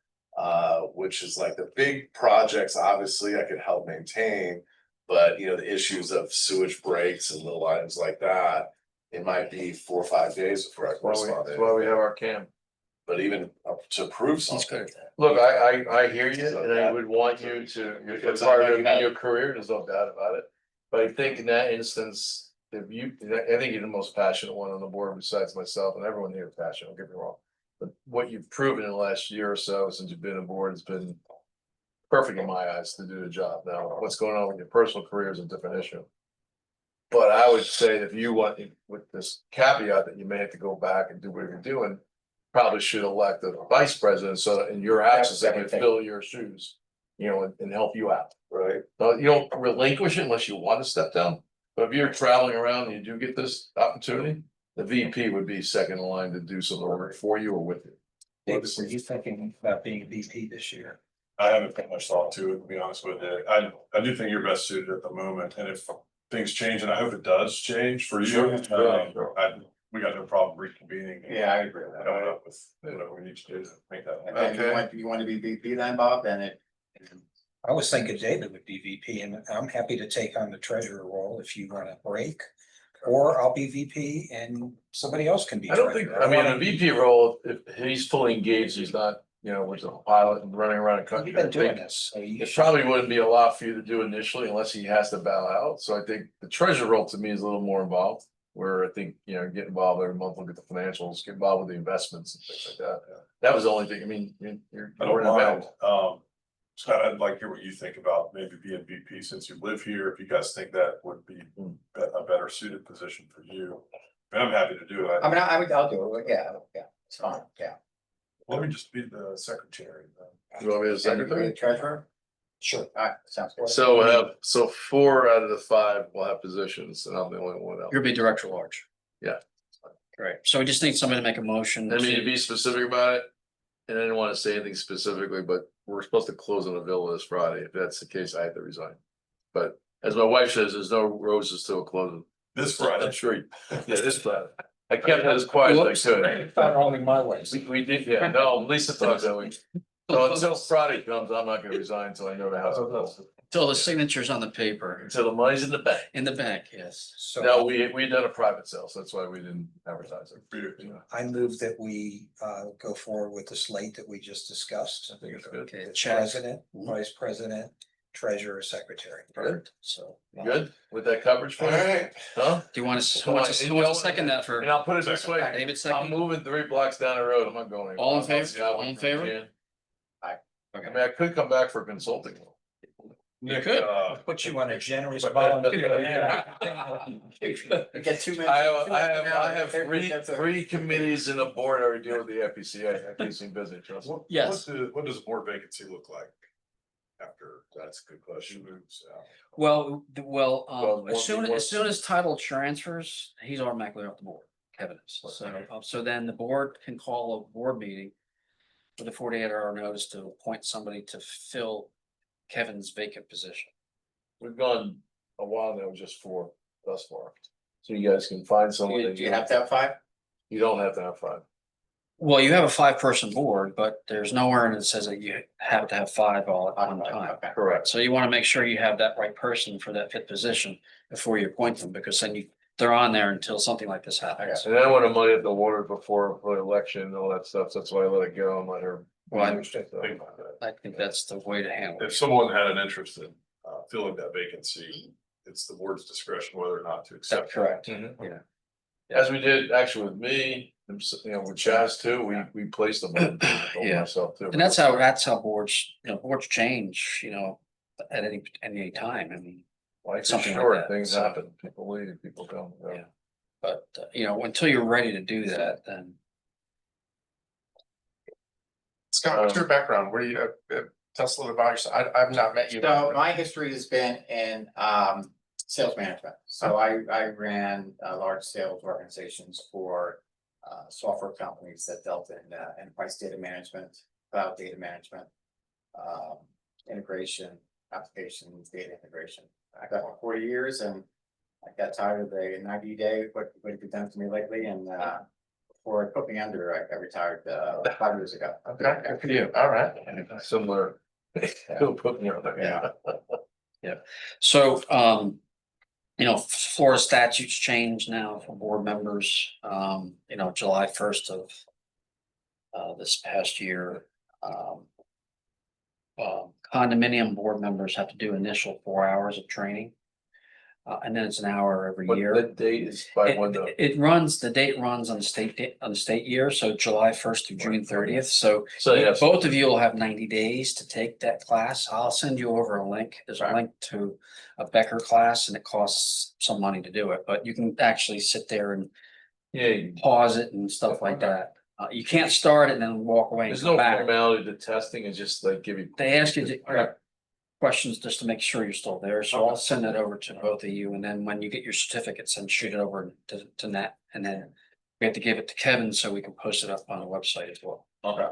Which is like the big projects, obviously, I could help maintain. But the issues of sewage breaks and little items like that, it might be 4 or 5 days before I correspond. That's why we have our cam. But even up to prove He's something. good at that. Look, I hear you and I would want you to, it's part of your career, there's no doubt about it. But I think in that instance, I think you're the most passionate one on the board besides myself, and everyone here is passionate, don't get me wrong. But what you've proven in the last year or so since you've been on board has been perfect in my eyes to do the job. Now, what's going on with your personal career is a different issue. But I would say if you want, with this caveat that you may have to go back and do what you're doing, probably should elect a vice president, so that in your absence, they can fill your shoes, and help you out. Right. So you don't relinquish it unless you want to step down. But if you're traveling around and you do get this opportunity, the VP would be second in line to do some of the work for you or with you. David, were you thinking about being a VP this year? I haven't put much thought to it, to be honest with you. I do think you're best suited at the moment, and if things change, and I hope it does change for you. Sure. We got no problem reconvening. Yeah, I agree with that. Coming up with whatever we need to do to make that. And then you want to be VP then, Bob, then I was thinking David would be VP, and I'm happy to take on the treasurer role if you want a break. Or I'll be VP and somebody else can be. I don't think, treasurer. I mean, a VP role, if he's fully engaged, he's not, with a pilot and running around the country. You've been I doing think this, so you It should. probably wouldn't be a lot for you to do initially unless he has to bow out. So I think the treasurer role to me is a little more involved. Where I think, get involved every month, look at the financials, get involved with the investments and things like that. That was the only thing, I mean, you're. I don't mind, Scott, I'd like to hear what you think about maybe being VP since you live here, if you guys think that would be a better suited position for you. And I'm happy to do it. I mean, I'll do it, yeah, it's fine, yeah. Let me just be the secretary. You want me to And secretary? the treasurer, Sure. all right, sounds good. So we'll have, 4 out of the 5 will have positions and I'm the only one else. You'll be director at large. Right, so we just need somebody to make a motion. I mean, to to- be specific about it. And I didn't want to say anything specifically, but we're supposed to close on the villa this Friday. If that's the case, I have to resign. But as my wife says, there's no roses till closing. This I'm Friday. sure, yeah, this Friday. I kept it as quiet as I could. Only my ways. We did, yeah, no, Lisa thought that way. So until Friday comes, I'm not gonna resign until I know the house. is closed. Until the signature's on the paper, Until the money's in the bank. in the bank, yes. So No, we done a private sale, so that's why we didn't advertise it. You know, I move that we go forward with the slate that we just discussed. I think it's good. Okay, With Chad, President, Vice President, Treasurer, Secretary. Good. so. You good with that coverage for All me? right. Huh? Do you want to, Come who on, wants and to you know second that for And I'll put it this way, David I'm second? moving 3 blocks down the road, I'm not going anywhere. All in I'll favor? see how All in we favor? can. Aye. I mean, I could come back for consulting. You could. Put you on a generous But- volunteer. You get 2 minutes. I have three committees and a board I deal with the FPCA, I keep some busy, trust me. Yes. What does a board vacancy look like? After That's a good question. she moves out? Well, Well, as soon once- as title transfers, he's automatically off the board, Kevin is. So then the board can call a board meeting with a 48-hour notice to appoint somebody to fill Kevin's vacant position. We've gone a while now, just 4 thus far. So you guys can find someone. Do that you have to have 5? You don't have to have 5. Well, you have a 5-person board, but there's nowhere that says that you have to have 5 all at one time. Okay. Correct. So you want to make sure you have that right person for that fit position before you appoint them, because then they're on there until something like this happens. And I don't want to muddy up the water before the election and all that stuff, so that's why I let it go and let her. Well, I Think about that. I think that's the way to handle If it. someone had an interest in filling that vacancy, it's the board's discretion whether or not to That's accept. correct. Mhm. Yeah. As we did actually with me, and with Chaz too, we placed them. on Yeah. Myself too. And that's how boards, boards change, at any time. I mean, Life is something like short, that, things so- happen, people leave, people come. Yeah. but until you're ready to do that, then Scott, what's your background? Where you, tell us a little about yourself. I've not met you. So my history has been in sales management. So I ran large sales organizations for software companies that dealt in enterprise data management, cloud data management, integration, applications, data integration. I got for 40 years and I got tired of the 90-day, what have you done to me lately? And before it put me under, I retired 5 years ago. Okay, good for you. All right. Similar. Who put me on there? Yeah. so, Florida statutes change now for board members, July 1st of this past year. Condominium board members have to do initial 4 hours of training. And then it's an hour every What year. the date is by window. The date runs on the state year, so July 1st through June 30th, so. So yes, Both of you will have 90 days to take that class. I'll send you over a link. There's a link to a Becker class and it costs some money to do it, but you can actually sit there and yeah, pause it and stuff like that. You can't start it and then walk away and there's come no back. formality to testing, it's just like give you. They ask you questions just to make sure you're still there, so I'll send that over to both of you, and then when you get your certificates, then shoot it over to Nat, and then we have to give it to Kevin so we can post it up on the website as well. Okay.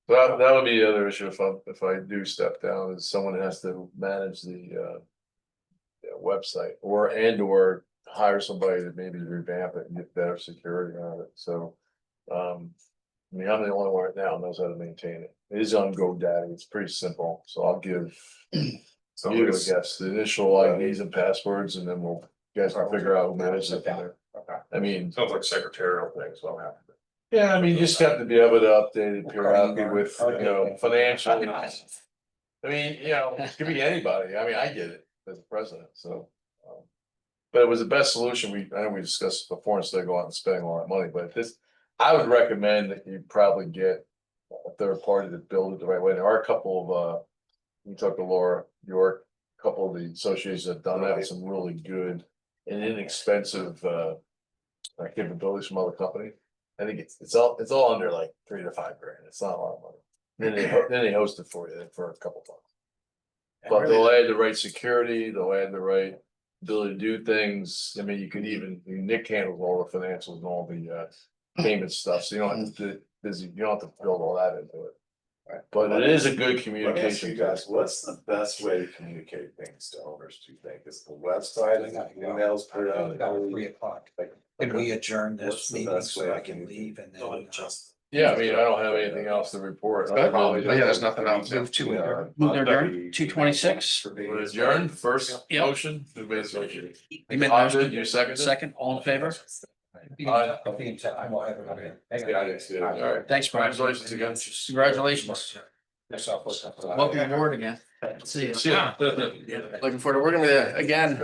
That would be the other issue if I do step down, is someone has to manage the website or hire somebody to maybe revamp it and get better security on it, so. I mean, I'm the only one right now who knows how to maintain it. It is on GoDaddy, it's pretty simple, so I'll give So you, I it's, guess, the initial IDs and passwords, and then you guys can figure out who manages it from there. okay, I mean, sounds like secretarial thing, so I'm happy. yeah, I mean, you just have to be able to update it periodically with, financial. I mean, it could be anybody, I mean, I get it as a president, so. But it was the best solution, I know we discussed it before, instead of going out and spending a lot of money, but I would recommend that you probably get a third party to build it the right way. There are a couple of, we talked to Laura York, a couple of the associations have done that with some really good and inexpensive, capabilities from other companies. I think it's all under like $3 to $5 grand. It's not a lot of money. Then they host it for you for a couple bucks. But they'll add the right security, they'll add the right ability to do things. I mean, you could even, Nick handles all the financials and all the payment stuff, so you don't have to, you don't have to build all that into it. Right. But it is a good Let me ask communication. you guys, what's the best way to communicate things to owners, do you think? Is the website, is it emails put out? About 3 o'clock. Can we adjourn What's this the meeting best so way I to can communicate? leave and then? Yeah, I mean, I don't have anything else to report. Yeah, there's nothing else. Move to adjourn. Move to adjourn, 2:26. We're adjourned, first Yep. motion, who made the motion? You made the I motion. did, you seconded? Second, all in favor? I'll be in touch. I will have it. Yeah, I didn't see it. All right, Thanks, Brian. congratulations again. Congratulations. Welcome aboard again. See you. See ya. Looking forward to working with you again.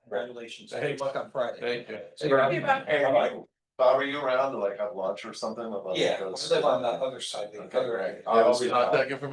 Congratulations. Hey. Good luck on Friday. Thank you. Hey, Bob, are you around to like have lunch or something? Yeah, I live on the other side. the other- I'll be contact information.